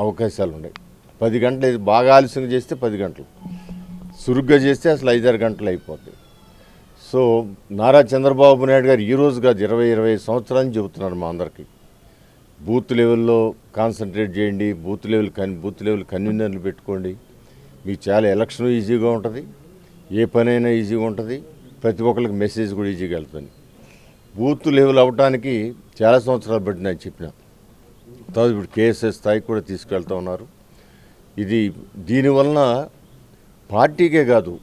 అవకాశాలు ఉన్నాయి. 10 గంటలు బాగా ఆలస్యంగా చేస్తే 10 గంటలు, సురుగ్గా చేస్తే అసలు 5-6 గంటలు అయిపోతాయి. సో నారా చంద్రబాబు నాయుడు గారు ఈ రోజు కాదు 20 సంవత్సరాలు చెబుతున్నారు మా అందరికీ. బూత్ లెవెల్లో కాన్సన్ట్రేట్ చేయండి, బూత్ లెవెల్ కన్వీనర్లు పెట్టుకోండి, మీకు చాలా ఎలక్షన్ ఈజీగా ఉంటుంది, ఏ పనైనా ఈజీగా ఉంటుంది, ప్రతి ఒక్కరికి మెసేజ్ కూడా ఈజీగా వెళ్తుంది. బూత్ లెవెల్ అవ్వడానికి చాలా సంవత్సరాలు పట్టింది అని చెప్పిన తర్వాత ఇప్పుడు కేఎస్ఎస్ స్థాయికి కూడా తీసుకెళ్తా ఉన్నారు. దీనివలన పార్టీకే కాదు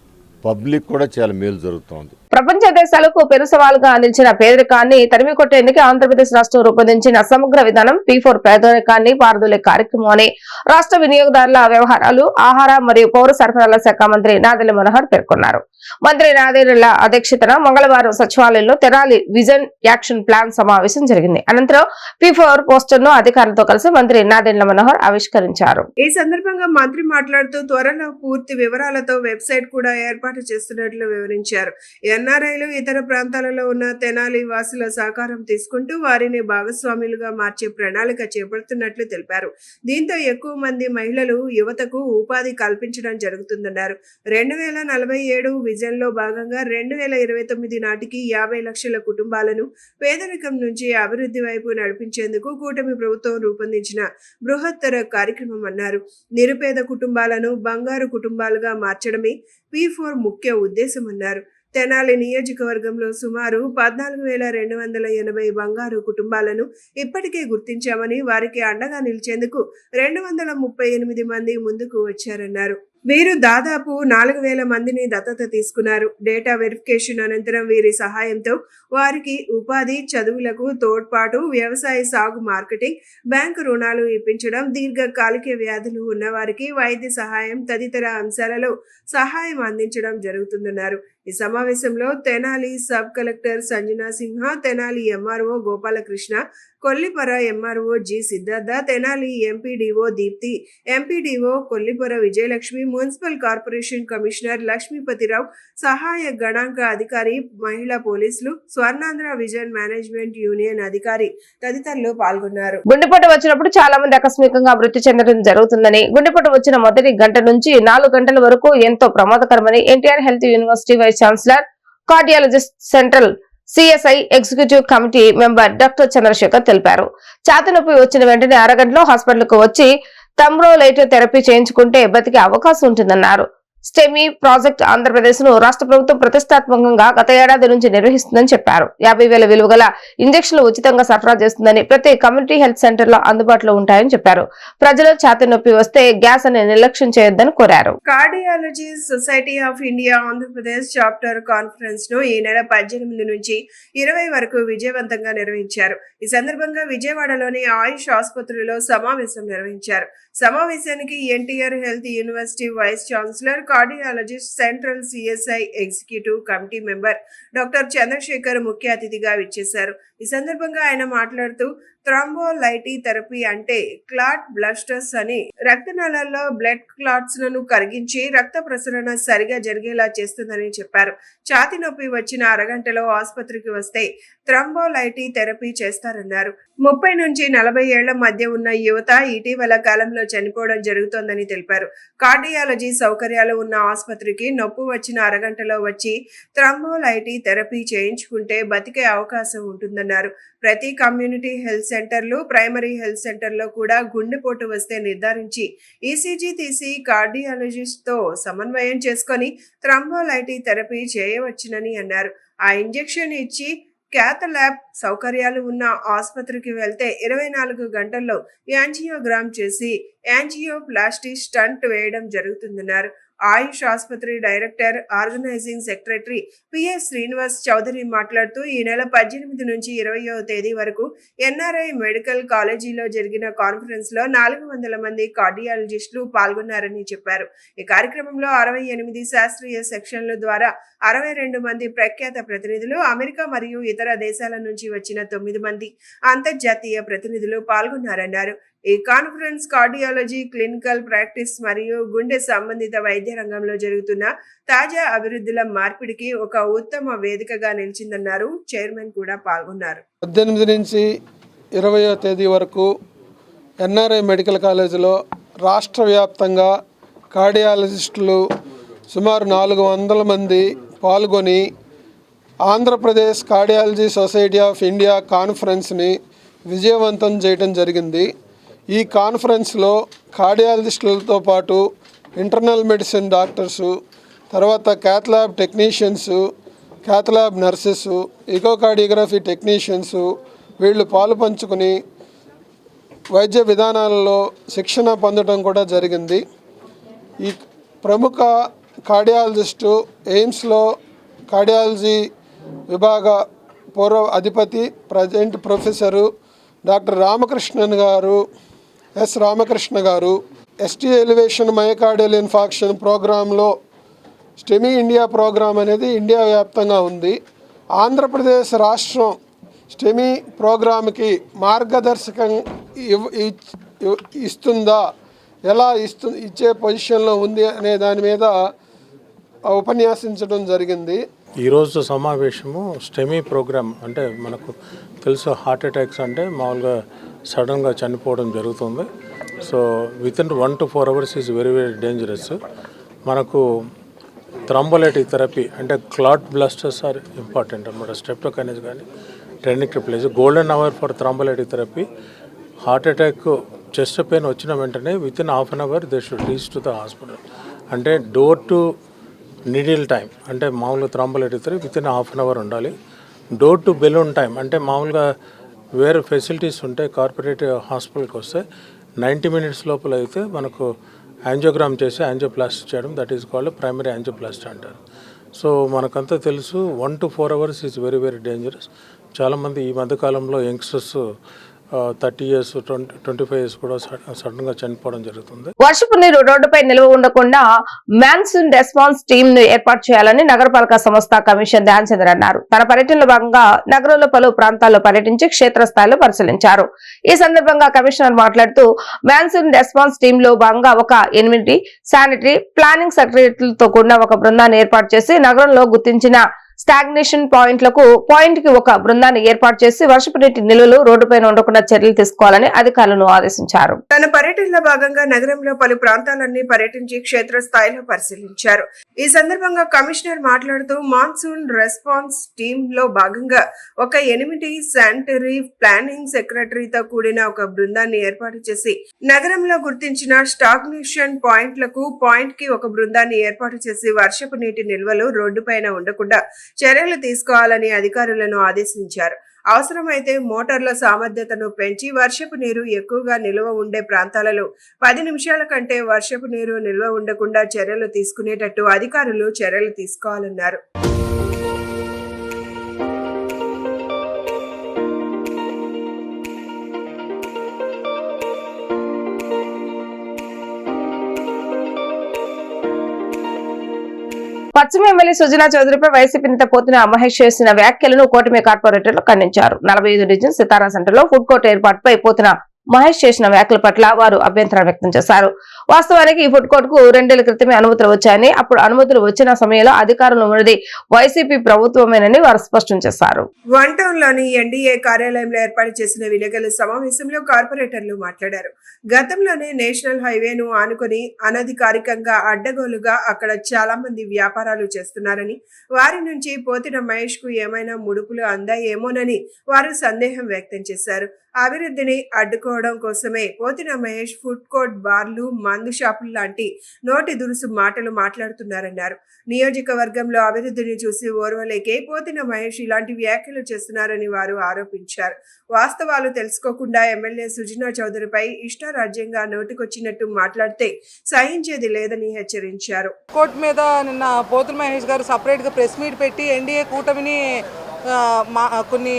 పబ్లిక్ కూడా చాలా మేలు జరుగుతోంది. ప్రపంచ దేశాలకు పెను సవాలుగా నిలిచిన పేదరికాన్ని తరిమి కొట్టేందుకు ఆంధ్రప్రదేశ్ రాష్ట్రం రూపొందించిన సమగ్ర విధానం P4 పేదరికాన్ని పారదోలే కార్యక్రమం అని రాష్ట్ర వినియోగదారుల వ్యవహారాలు, ఆహార మరియు పౌర సరఫరాల శాఖ మంత్రి నాదెళ్ల మనోహర్ పేర్కొన్నారు. మంత్రి నాదెళ్ల అధ్యక్షతన మంగళవారం సచివాలయంలో తెనాలి విజన్ యాక్షన్ ప్లాన్ సమావేశం జరిగింది. అనంతరం P4 పోస్టర్ను అధికారులతో కలిసి మంత్రి నాదెళ్ల మనోహర్ ఆవిష్కరించారు. ఈ సందర్భంగా మంత్రి మాట్లాడుతూ త్వరలో పూర్తి వివరాలతో వెబ్సైట్ కూడా ఏర్పాటు చేస్తున్నట్లు వివరించారు. ఎన్ఆర్ఐలు, ఇతర ప్రాంతాలలో ఉన్న తెనాలి వాసుల సహకారం తీసుకుంటూ వారిని భాగస్వాములుగా మార్చే ప్రణాళిక చేపడుతున్నట్లు తెలిపారు. దీంతో ఎక్కువ మంది మహిళలు, యువతకు ఉపాధి కల్పించడం జరుగుతుందన్నారు. 2047 విజన్ లో భాగంగా 2029 నాటికి 50 లక్షల కుటుంబాలను పేదరికం నుంచి అభివృద్ధి వైపు నడిపించేందుకు కూటమి ప్రభుత్వం రూపొందించిన బృహత్తర కార్యక్రమం అన్నారు. నిరుపేద కుటుంబాలను బంగారు కుటుంబాలుగా మార్చడమే P4 ముఖ్య ఉద్దేశం అన్నారు. తెనాలి నియోజకవర్గంలో సుమారు 14,280 బంగారు కుటుంబాలను ఇప్పటికే గుర్తించామని, వారికి అండగా నిలిచేందుకు 238 మంది ముందుకు వచ్చారన్నారు. వీరు దాదాపు 4,000 మందిని దత్తత తీసుకున్నారు. డేటా వెరిఫికేషన్ అనంతరం వీరి సహాయంతో వారికి ఉపాధి, చదువులకు తోడ్పాటు, వ్యవసాయ సాగు, మార్కెటింగ్, బ్యాంకు రుణాలు ఇప్పించడం, దీర్ఘకాలిక వ్యాధులు ఉన్నవారికి వైద్య సహాయం తదితర అంశాలలో సహాయం అందించడం జరుగుతుందన్నారు. ఈ సమావేశంలో Tenali sub collector Sanjana Simha, Tenali MRO Gopalakrishna, Kollipara MRO G Siddhartha, Tenali MPDO Deepti, MPDO Kollipara Vijayalakshmi, municipal corporation commissioner Lakshmipathi Rao, సహాయ గణాంక అధికారి, మహిళా పోలీసులు, స్వర్ణాంధ్ర విజన్ మేనేజ్మెంట్ యూనియన్ అధికారి తదితరులు పాల్గొన్నారు. గుండెపోటు వచ్చినప్పుడు చాలా మంది ఆకస్మికంగా మృతి చెందడం జరుగుతుందని, గుండెపోటు వచ్చిన మొదటి గంట నుంచి 4 గంటల వరకు ఎంతో ప్రమాదకరమని NTR health university vice chancellor, cardiologist, central CSI executive committee member doctor Chandrashekar తెలిపారు. ఛాతీ నొప్పి వచ్చిన వెంటనే అరగంటలో హాస్పిటల్ కు వచ్చి థంబ్రోలైట్ థెరపీ చేయించుకుంటే బతికే అవకాశం ఉంటుందన్నారు. స్టెమీ ప్రాజెక్ట్ ఆంధ్రప్రదేశ్ ను రాష్ట్ర ప్రభుత్వం ప్రతిష్టాత్మకంగా గత ఏడాది నుంచి నిర్వహిస్తుందని చెప్పారు. 50,000 విలువ గల ఇంజక్షన్లు ఉచితంగా సరఫరా చేస్తుందని, ప్రతి కమ్యూనిటీ హెల్త్ సెంటర్ లో అందుబాటులో ఉంటాయని చెప్పారు. ప్రజలు ఛాతీ నొప్పి వస్తే గ్యాస్ అని నిర్లక్ష్యం చేయొద్దని కోరారు. Cardiology society of India Andhra Pradesh chapter conference ను ఈ నెల 18 నుంచి 20 వరకు విజయవంతంగా నిర్వహించారు. ఈ సందర్భంగా విజయవాడలోని ఆయుష్ ఆసుపత్రిలో సమావేశం నిర్వహించారు. సమావేశానికి NTR health university vice chancellor, cardiologist, central CSI executive committee member doctor Chandrashekar ముఖ్య అతిథిగా విచ్చేశారు. ఈ సందర్భంగా ఆయన మాట్లాడుతూ థ్రాంబోలైటీ థెరపీ అంటే క్లాట్ బ్లస్టర్స్ అని, రక్తనాళాల్లో బ్లడ్ క్లాట్స్ లను కరిగించి రక్త ప్రసరణ సరిగా జరిగేలా చేస్తుందని చెప్పారు. ఛాతీ నొప్పి వచ్చిన అరగంటలో ఆసుపత్రికి వస్తే థ్రాంబోలైటీ థెరపీ చేస్తారన్నారు. 30 నుంచి 40 ఏళ్ల మధ్య ఉన్న యువత ఇటీవల కాలంలో చనిపోవడం జరుగుతోందని తెలిపారు. కార్డియాలజీ సౌకర్యాలు ఉన్న ఆసుపత్రికి నొప్పి వచ్చిన అరగంటలో వచ్చి థ్రాంబోలైటీ థెరపీ చేయించుకుంటే బతికే అవకాశం ఉంటుందన్నారు. ప్రతి కమ్యూనిటీ హెల్త్ సెంటర్లు, ప్రైమరీ హెల్త్ సెంటర్లో కూడా గుండెపోటు వస్తే నిర్ధారించి ఈసీజీ తీసి కార్డియాలజిస్ట్ తో సమన్వయం చేసుకొని థ్రాంబోలైటీ థెరపీ చేయవచ్చునని అన్నారు. ఆ ఇంజెక్షన్ ఇచ్చి క్యాథ్ ల్యాబ్ సౌకర్యాలు ఉన్న ఆసుపత్రికి వెళ్తే 24 గంటల్లో యాంజియోగ్రామ్ చేసి యాంజియోప్లాస్టీ స్టంట్ వేయడం జరుగుతుందన్నారు. ఆయుష్ ఆసుపత్రి director, organising secretary PS Srinivas Chowdary మాట్లాడుతూ ఈ నెల 18 నుంచి 20వ తేదీ వరకు ఎన్ఆర్ఐ మెడికల్ కాలేజీలో జరిగిన కాన్ఫరెన్స్ లో 400 మంది కార్డియాలజిస్టులు పాల్గొన్నారని చెప్పారు. ఈ కార్యక్రమంలో 68 శాస్త్రీయ సెక్షన్ల ద్వారా 62 మంది ప్రఖ్యాత ప్రతినిధులు, అమెరికా మరియు ఇతర దేశాల నుంచి వచ్చిన 9 మంది అంతర్జాతీయ ప్రతినిధులు పాల్గొన్నారన్నారు. ఈ కాన్ఫరెన్స్ కార్డియాలజీ, క్లినికల్ ప్రాక్టీస్ మరియు గుండె సంబంధిత వైద్య రంగంలో జరుగుతున్న తాజా అభివృద్ధుల మార్పిడికి ఒక ఉత్తమ వేదికగా నిలిచిందన్నారు. చైర్మన్ కూడా పాల్గొన్నారు. 18 నుంచి 20వ తేదీ వరకు ఎన్ఆర్ఐ మెడికల్ కాలేజీలో రాష్ట్ర వ్యాప్తంగా కార్డియాలజిస్టులు సుమారు 400 మంది పాల్గొని Andhra Pradesh cardiology society of India కాన్ఫరెన్స్ని విజయవంతం చేయడం జరిగింది. ఈ కాన్ఫరెన్స్లో కార్డియాలజిస్టులతో పాటు ఇంటర్నల్ మెడిసిన్ డాక్టర్సు, తర్వాత cath lab technicians, cath lab nurses, echocardiography technicians వీళ్ళు పాలు పంచుకుని వైద్య విధానాలలో శిక్షణ పొందడం కూడా జరిగింది. ఈ ప్రముఖ కార్డియాలజిస్టు, ఎయిమ్స్లో కార్డియాలజీ విభాగ పూర్వ అధిపతి, ప్రజెంట్ ప్రొఫెసరు డాక్టర్ రామకృష్ణ గారు ఎస్టీ ఎలివేషన్ మయోకార్డియల్ ఇన్ఫాక్షన్ ప్రోగ్రాంలో స్టెమీ ఇండియా ప్రోగ్రాం అనేది ఇండియా వ్యాప్తంగా ఉంది. ఆంధ్రప్రదేశ్ రాష్ట్రం స్టెమీ ప్రోగ్రాంకి మార్గదర్శకం ఇస్తుందా, ఎలా ఇచ్చే పొజిషన్లో ఉంది అనే దాని మీద ఉపన్యాసించడం జరిగింది. ఈరోజు సమావేశము స్టెమీ ప్రోగ్రామ్ అంటే మనకు తెలుసు, హార్ట్ అటాక్స్ అంటే మామూలుగా సడన్గా చనిపోవడం జరుగుతుంది. So within 1 to 4 hours is very very dangerous. మనకు థ్రాంబోలైటిక్ థెరపీ అంటే క్లాట్ బ్లాస్టర్స్ ఆర్ ఇంపార్టెంట్ అనమాట. స్ట్రెప్టోకైనస్ కానీ టెర్నిక్ ట్రిప్లేజ్ golden hour for thrombolytic therapy. Heart attack, chest pain వచ్చిన వెంటనే within half an hour they should reach to the hospital. అంటే door to needle time అంటే మామూలుగా thrombolytic therapy within half an hour ఉండాలి. డోర్ టు బెలూన్ టైం అంటే మామూలుగా వేరే facilities ఉంటాయి కార్పొరేట్ హాస్పిటల్కి వస్తే 90 minutes లోపల అయితే మనకు యాంజియోగ్రామ్ చేసి యాంజియోప్లాస్టీ చేయడం, that is called primary angioplasty అంటారు. సో మనకంతా తెలుసు 1 to 4 hours is very very dangerous. చాలామంది ఈ మధ్యకాలంలో యంగ్స్టర్స్ 30 years 25 years కూడా సడన్గా చనిపోవడం జరుగుతుంది. వర్షపు నీరు రోడ్డుపై నిల్వ ఉండకుండా మాన్సూన్ రెస్పాన్స్ టీమ్ ను ఏర్పాటు చేయాలని నగరపాలక సంస్థ కమిషనర్ ధ్యాన్ చంద్ర అన్నారు. తన పర్యటనలో భాగంగా నగరంలో పలు ప్రాంతాల్లో పర్యటించి క్షేత్రస్థాయిలో పరిశీలించారు. ఈ సందర్భంగా కమిషనర్ మాట్లాడుతూ మాన్సూన్ రెస్పాన్స్ టీమ్ లో భాగంగా ఒక 8 శానిటరీ ప్లానింగ్ సెక్రటరీలతో కూడిన ఒక బృందాన్ని ఏర్పాటు చేసి నగరంలో గుర్తించిన స్టాగ్నేషన్ పాయింట్లకు పాయింట్ కి ఒక బృందాన్ని ఏర్పాటు చేసి వర్షపు నీటి నిల్వలు రోడ్డుపైన ఉండకుండా చర్యలు తీసుకోవాలని అధికారులను ఆదేశించారు. తన పర్యటనలో భాగంగా నగరంలో పలు ప్రాంతాలన్నీ పర్యటించి క్షేత్రస్థాయిలో పరిశీలించారు. ఈ సందర్భంగా కమిషనర్ మాట్లాడుతూ మాన్సూన్ రెస్పాన్స్ టీమ్ లో భాగంగా ఒక 8 శానిటరీ ప్లానింగ్ సెక్రటరీతో కూడిన ఒక బృందాన్ని ఏర్పాటు చేసి నగరంలో గుర్తించిన స్టాగ్నేషన్ పాయింట్లకు పాయింట్ కి ఒక బృందాన్ని ఏర్పాటు చేసి వర్షపు నీటి నిల్వలు రోడ్డుపైన ఉండకుండా చర్యలు తీసుకోవాలని అధికారులను ఆదేశించారు. అవసరమైతే మోటార్ల సామర్థ్యతను పెంచి వర్షపు నీరు ఎక్కువగా నిల్వ ఉండే ప్రాంతాలలో 10 నిమిషాల కంటే వర్షపు నీరు నిల్వ ఉండకుండా చర్యలు తీసుకునేటట్టు అధికారులు చర్యలు తీసుకోవాలన్నారు. పశ్చిమ ఎమ్మెల్యే సుజనా చౌదరిపై వైసీపీ నేత పోతిన మహేష్ చేసిన వ్యాఖ్యలను కూటమి కార్పొరేటర్లు ఖండించారు. 45 డివిజన్ సితారా సెంటర్ లో ఫుడ్ కోర్ట్ ఏర్పాటుపై పోతిన మహేష్ చేసిన వ్యాఖ్యల పట్ల వారు అభ్యంతరం వ్యక్తం చేశారు. వాస్తవానికి ఈ ఫుడ్ కోర్ట్ కు 2 ఏళ్ల క్రితమే అనుమతులు వచ్చాయని, అప్పుడు అనుమతులు వచ్చిన సమయంలో అధికారంలో ఉన్నది వైసీపీ ప్రభుత్వమేనని వారు స్పష్టం చేశారు. వన్ టౌన్ లోని ఎన్డీఏ కార్యాలయంలో ఏర్పాటు చేసిన విలేకరుల సమావేశంలో కార్పొరేటర్లు మాట్లాడారు. గతంలోనే నేషనల్ హైవేను ఆనుకుని అనధికారికంగా అడ్డగోలుగా అక్కడ చాలా మంది వ్యాపారాలు చేస్తున్నారని, వారి నుంచి పోతిన మహేష్ కు ఏమైనా ముడుపులు అందాయేమోనని వారు సందేహం వ్యక్తం చేశారు. అభివృద్ధిని అడ్డుకోవడం కోసమే పోతిన మహేష్ ఫుడ్ కోర్ట్, బార్లు, మందు షాపులు లాంటి నోటి దురుసు మాటలు మాట్లాడుతున్నారన్నారు. నియోజకవర్గంలో అభివృద్ధిని చూసి ఓర్వలేకే పోతిన మహేష్ ఇలాంటి వ్యాఖ్యలు చేస్తున్నారని వారు ఆరోపించారు. వాస్తవాలు తెలుసుకోకుండా ఎమ్మెల్యే సుజనా చౌదరిపై ఇష్టారాజ్యంగా నోటికొచ్చినట్టు మాట్లాడితే సహించేది లేదని హెచ్చరించారు. కోర్టు మీద నిన్న పోతుల మహేష్ గారు సపరేట్ గా ప్రెస్ మీట్ పెట్టి ఎన్డీఏ కూటమిని కొన్ని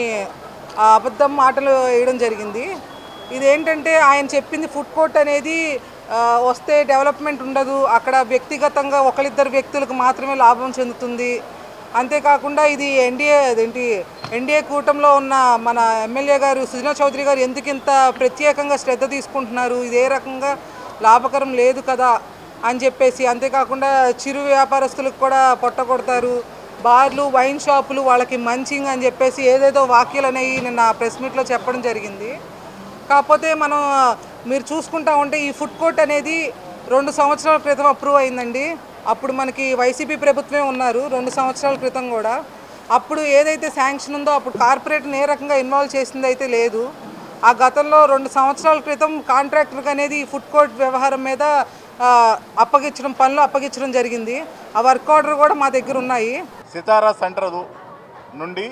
అబద్ధం మాటలు వేయడం జరిగింది. ఇదేంటంటే ఆయన చెప్పింది ఫుడ్ కోర్ట్ అనేది వస్తే డెవలప్మెంట్ ఉండదు, అక్కడ వ్యక్తిగతంగా ఒకరిద్దరు వ్యక్తులకు మాత్రమే లాభం చెందుతుంది. అంతేకాకుండా ఇది ఎన్డీఏ కూటమిలో ఉన్న మన ఎమ్మెల్యే గారు సుజనా చౌదరి గారు ఎందుకింత ప్రత్యేకంగా శ్రద్ధ తీసుకుంటున్నారు, ఇదే రకంగా లాభకరం లేదు కదా అని చెప్పేసి, అంతేకాకుండా చిరు వ్యాపారస్తులకు కూడా పొట్టగొడతారు, బార్లు, వైన్ షాపులు వాళ్ళకి మంచింగ్ అని చెప్పేసి ఏదేదో వాక్యాలు అనేవి నిన్న ప్రెస్ మీట్లో చెప్పడం జరిగింది. కాకపోతే మీరు చూసుకుంటా ఉంటే ఈ ఫుడ్ కోర్ట్ అనేది 2 సంవత్సరాల క్రితం అప్రూవ్ అయిందండి. అప్పుడు మనకి వైసీపీ ప్రభుత్వమే ఉన్నారు 2 సంవత్సరాల క్రితం కూడా. అప్పుడు ఏదైతే శాంక్షన్ ఉందో అప్పుడు కార్పొరేట్ని ఏ రకంగా ఇన్వాల్వ్ చేసింది అయితే లేదు. ఆ గతంలో 2 సంవత్సరాల క్రితం కాంట్రాక్టర్కి అనేది ఈ ఫుడ్ కోర్ట్ వ్యవహారం మీద పనులు అప్పగించడం జరిగింది. ఆ వర్క్ ఆర్డర్ కూడా మా దగ్గర ఉన్నాయి. సితారా సెంటర్ నుండి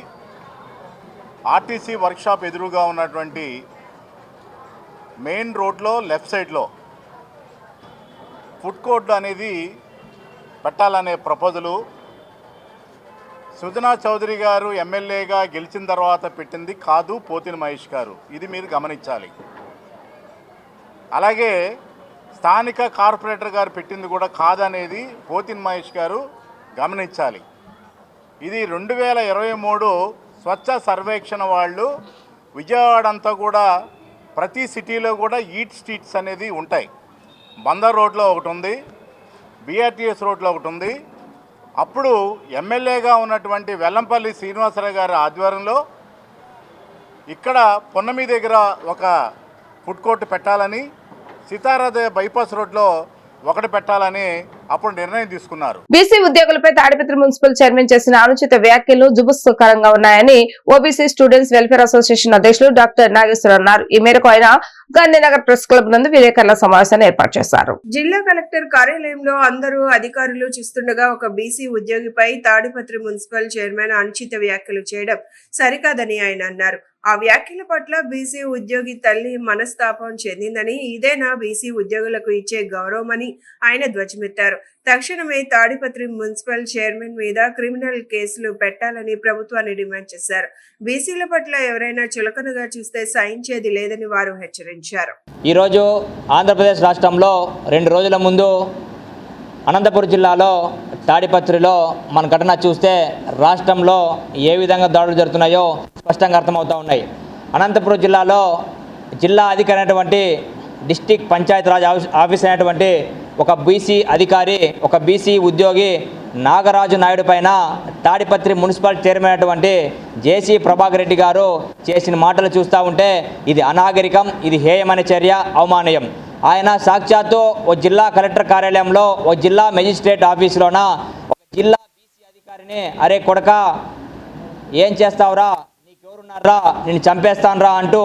ఆర్టీసీ వర్క్షాప్ ఎదురుగా ఉన్నటువంటి మెయిన్ రోడ్లో లెఫ్ట్ సైడ్లో ఫుడ్ కోర్ట్ అనేది పెట్టాలనే ప్రపోజలు సుజనా చౌదరి గారు ఎమ్మెల్యేగా గెలిచిన తర్వాత పెట్టింది కాదు పోతిన మహేష్ గారు. ఇది మీరు గమనించాలి. అలాగే స్థానిక కార్పొరేటర్ గారు పెట్టింది కూడా కాదనేది పోతిన మహేష్ గారు గమనించాలి. ఇది 2023 స్వచ్ఛ సర్వేక్షణ వాళ్ళు విజయవాడ అంతా కూడా ప్రతి సిటీలో కూడా ఈట్ స్ట్రీట్స్ అనేది ఉంటాయి. బందర్ రోడ్లో ఒకటి ఉంది, బీఆర్టీఎస్ రోడ్లో ఒకటి ఉంది. అప్పుడు ఎమ్మెల్యేగా ఉన్నటువంటి వెల్లంపల్లి శ్రీనివాసరావు గారి ఆధ్వర్యంలో ఇక్కడ పొన్నమి దగ్గర ఒక ఫుడ్ కోర్ట్ పెట్టాలని, సితారా బైపాస్ రోడ్లో ఒకటి పెట్టాలని అప్పుడు నిర్ణయం తీసుకున్నారు. బీసీ ఉద్యోగులపై తాడిపత్రి మున్సిపల్ చైర్మన్ చేసిన అనుచిత వ్యాఖ్యలు జుగుప్సాకరంగా ఉన్నాయని ఓబీసీ స్టూడెంట్స్ వెల్ఫేర్ అసోసియేషన్ అధ్యక్షులు డాక్టర్ నాగేశ్వరరావు అన్నారు. ఈ మేరకు ఆయన గాంధీనగర్ ప్రెస్ క్లబ్ నందు విలేకరుల సమావేశాన్ని ఏర్పాటు చేశారు. జిల్లా కలెక్టర్ కార్యాలయంలో అందరూ అధికారులు చూస్తుండగా ఒక బీసీ ఉద్యోగిపై తాడిపత్రి మున్సిపల్ చైర్మన్ అనుచిత వ్యాఖ్యలు చేయడం సరికాదని ఆయన అన్నారు. ఆ వ్యాఖ్యల పట్ల బీసీ ఉద్యోగి తల్లి మనస్తాపం చెందిందని, ఇదేనా బీసీ ఉద్యోగులకు ఇచ్చే గౌరవమని ఆయన ధ్వజమెత్తారు. తక్షణమే తాడిపత్రి మున్సిపల్ చైర్మన్ మీద క్రిమినల్ కేసులు పెట్టాలని ప్రభుత్వాన్ని డిమాండ్ చేశారు. బీసీల పట్ల ఎవరైనా చులకనగా చూస్తే సహించేది లేదని వారు హెచ్చరించారు. ఈరోజు ఆంధ్రప్రదేశ్ రాష్ట్రంలో 2 రోజుల ముందు అనంతపురం జిల్లాలో తాడిపత్రిలో మన ఘటన చూస్తే రాష్ట్రంలో ఏ విధంగా దాడులు జరుగుతున్నాయో స్పష్టంగా అర్థమవుతూ ఉన్నాయి. అనంతపురం జిల్లాలో జిల్లా అధికారి అయినటువంటి డిస్టిక్ పంచాయతీరాజ్ ఆఫీస్ అయినటువంటి ఒక బీసీ అధికారి, ఒక బీసీ ఉద్యోగి నాగరాజు నాయుడు పైన తాడిపత్రి మున్సిపల్ చైర్మన్ అయినటువంటి జేసీ ప్రభాకర్ రెడ్డి గారు చేసిన మాటలు చూస్తూ ఉంటే ఇది అనాగరికం, ఇది హేయమైన చర్య, అవమానీయం. ఆయన సాక్షాత్తు ఓ జిల్లా కలెక్టర్ కార్యాలయంలో, ఓ జిల్లా మెజిస్ట్రేట్ ఆఫీసులోన ఒక జిల్లా బీసీ అధికారిని అరే కొడక ఏం చేస్తావురా, నీకెవరున్నారా, నేను చంపేస్తానురా అంటూ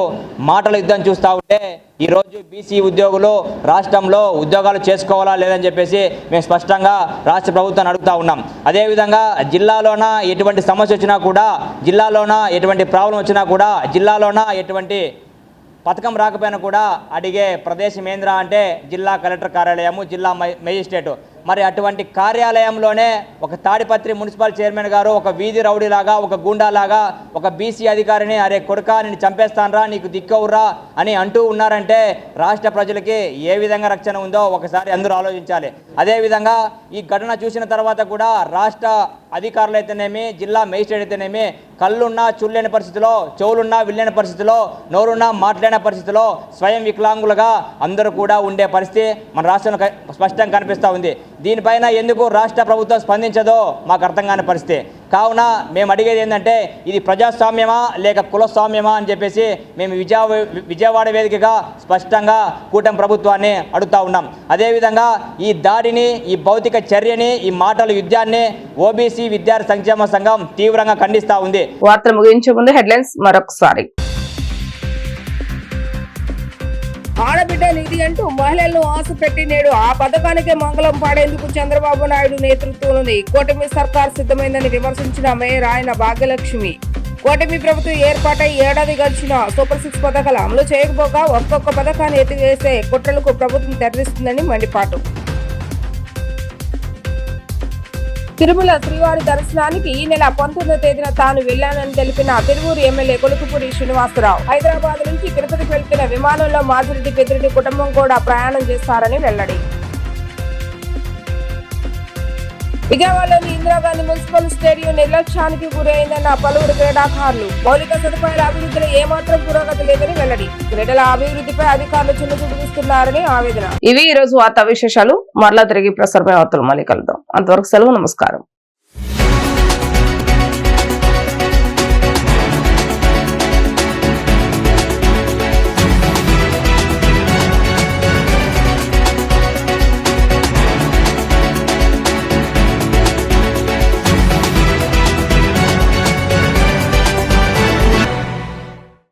మాటల యుద్ధం చూస్తూ ఉంటే ఈరోజు బీసీ ఉద్యోగులు రాష్ట్రంలో ఉద్యోగాలు చేసుకోవాలా లేదని చెప్పేసి మేము స్పష్టంగా రాష్ట్ర ప్రభుత్వాన్ని అడుగుతూ ఉన్నాం. అదేవిధంగా జిల్లాలోన ఎటువంటి సమస్య వచ్చినా కూడా, జిల్లాలోన ఎటువంటి ప్రాబ్లం వచ్చినా కూడా, జిల్లాలోన ఎటువంటి పథకం రాకపోయినా కూడా అడిగే ప్రదేశం ఏంద్రా అంటే జిల్లా కలెక్టర్ కార్యాలయము, జిల్లా మెజిస్ట్రేటు. మరి అటువంటి కార్యాలయంలోనే ఒక తాడిపత్రి మున్సిపల్ చైర్మన్ గారు ఒక వీధి రౌడీలాగా, ఒక గూండాలాగా, ఒక బీసీ అధికారిని అరే కొడుక నేను చంపేస్తానరా, నీకు దిక్కవురా అని అంటూ ఉన్నారంటే రాష్ట్ర ప్రజలకి ఏ విధంగా రక్షణ ఉందో ఒకసారి అందరూ ఆలోచించాలి. అదేవిధంగా ఈ ఘటన చూసిన తర్వాత కూడా రాష్ట్ర అధికారులు అయితేనేమి, జిల్లా మేజిస్ట్రేట్ అయితేనేమి కళ్ళున్నా చూడలేని పరిస్థితిలో, చెవులున్నా వినలేని పరిస్థితిలో, నోరున్నా మాట్లాడిన పరిస్థితిలో స్వయం వికలాంగులుగా అందరూ కూడా ఉండే పరిస్థితి మన రాష్ట్రంలో స్పష్టంగా కనిపిస్తూ ఉంది. దీనిపైన ఎందుకు రాష్ట్ర ప్రభుత్వం స్పందించదో మాకు అర్థం కాని పరిస్థితి. కావున మేము అడిగేది ఏంటంటే ఇది ప్రజాస్వామ్యమా లేక కులస్వామ్యమా అని చెప్పేసి మేము విజయవాడ వేదికగా స్పష్టంగా కూటమి ప్రభుత్వాన్ని అడుగుతా ఉన్నాం. అదేవిధంగా ఈ దాడిని, ఈ భౌతిక చర్యని, ఈ మాటల యుద్ధాన్ని ఓబీసీ విద్యార్థి సంక్షేమ సంఘం తీవ్రంగా ఖండిస్తూ ఉంది. వార్తలు ముగించే ముందు హెడ్లైన్స్ మరొకసారి. ఆడబిడ్డ నిధి అంటూ మహిళలను ఆశ పెట్టి నేడు ఆ పథకానికే మంగళం పాడేందుకు చంద్రబాబు నాయుడు నేతృత్వంలోని కూటమి సర్కార్ సిద్ధమైందని విమర్శించిన మేయర్ ఆయన భాగ్యలక్ష్మి. కూటమి ప్రభుత్వం ఏర్పాటై ఏడాది గడిచిన సూపర్ 6 పథకాలు అమలు చేయకపోగా ఒక్కొక్క పథకాన్ని ఎత్తివేసే కుట్రలకు ప్రభుత్వం తెరదిస్తుందని మండిపాటు. తిరుమల శ్రీవారి దర్శనానికి ఈ నెల 19వ తేదీన తాను వెళ్లానని తెలిపిన తిరువూరు ఎమ్మెల్యే కొలుకుపూడి శ్రీనివాసరావు. హైదరాబాద్ నుంచి తిరుపతికి వెళ్తున్న విమానంలో మాజిరెడ్డి పెద్దిరెడ్డి కుటుంబం కూడా ప్రయాణం చేస్తారని వెల్లడి. విజయవాడలోని ఇందిరాగాంధీ మున్సిపల్ స్టేడియం నిర్లక్ష్యానికి గురైందన్న పలువురు క్రీడాకారులు. మౌలిక సదుపాయాల అభివృద్ధిలో ఏమాత్రం పురోగతి లేదని వెల్లడి. క్రీడల అభివృద్ధిపై అధికారులు చిన్నచూపుస్తున్నారని ఆవేదన. ఇవి ఈ రోజు వార్తా విశేషాలు. మరలా తిరిగి ప్రసారమైన వార్తలు మళ్ళీ కలుద్దాం. అంతవరకు సెలవు. నమస్కారం.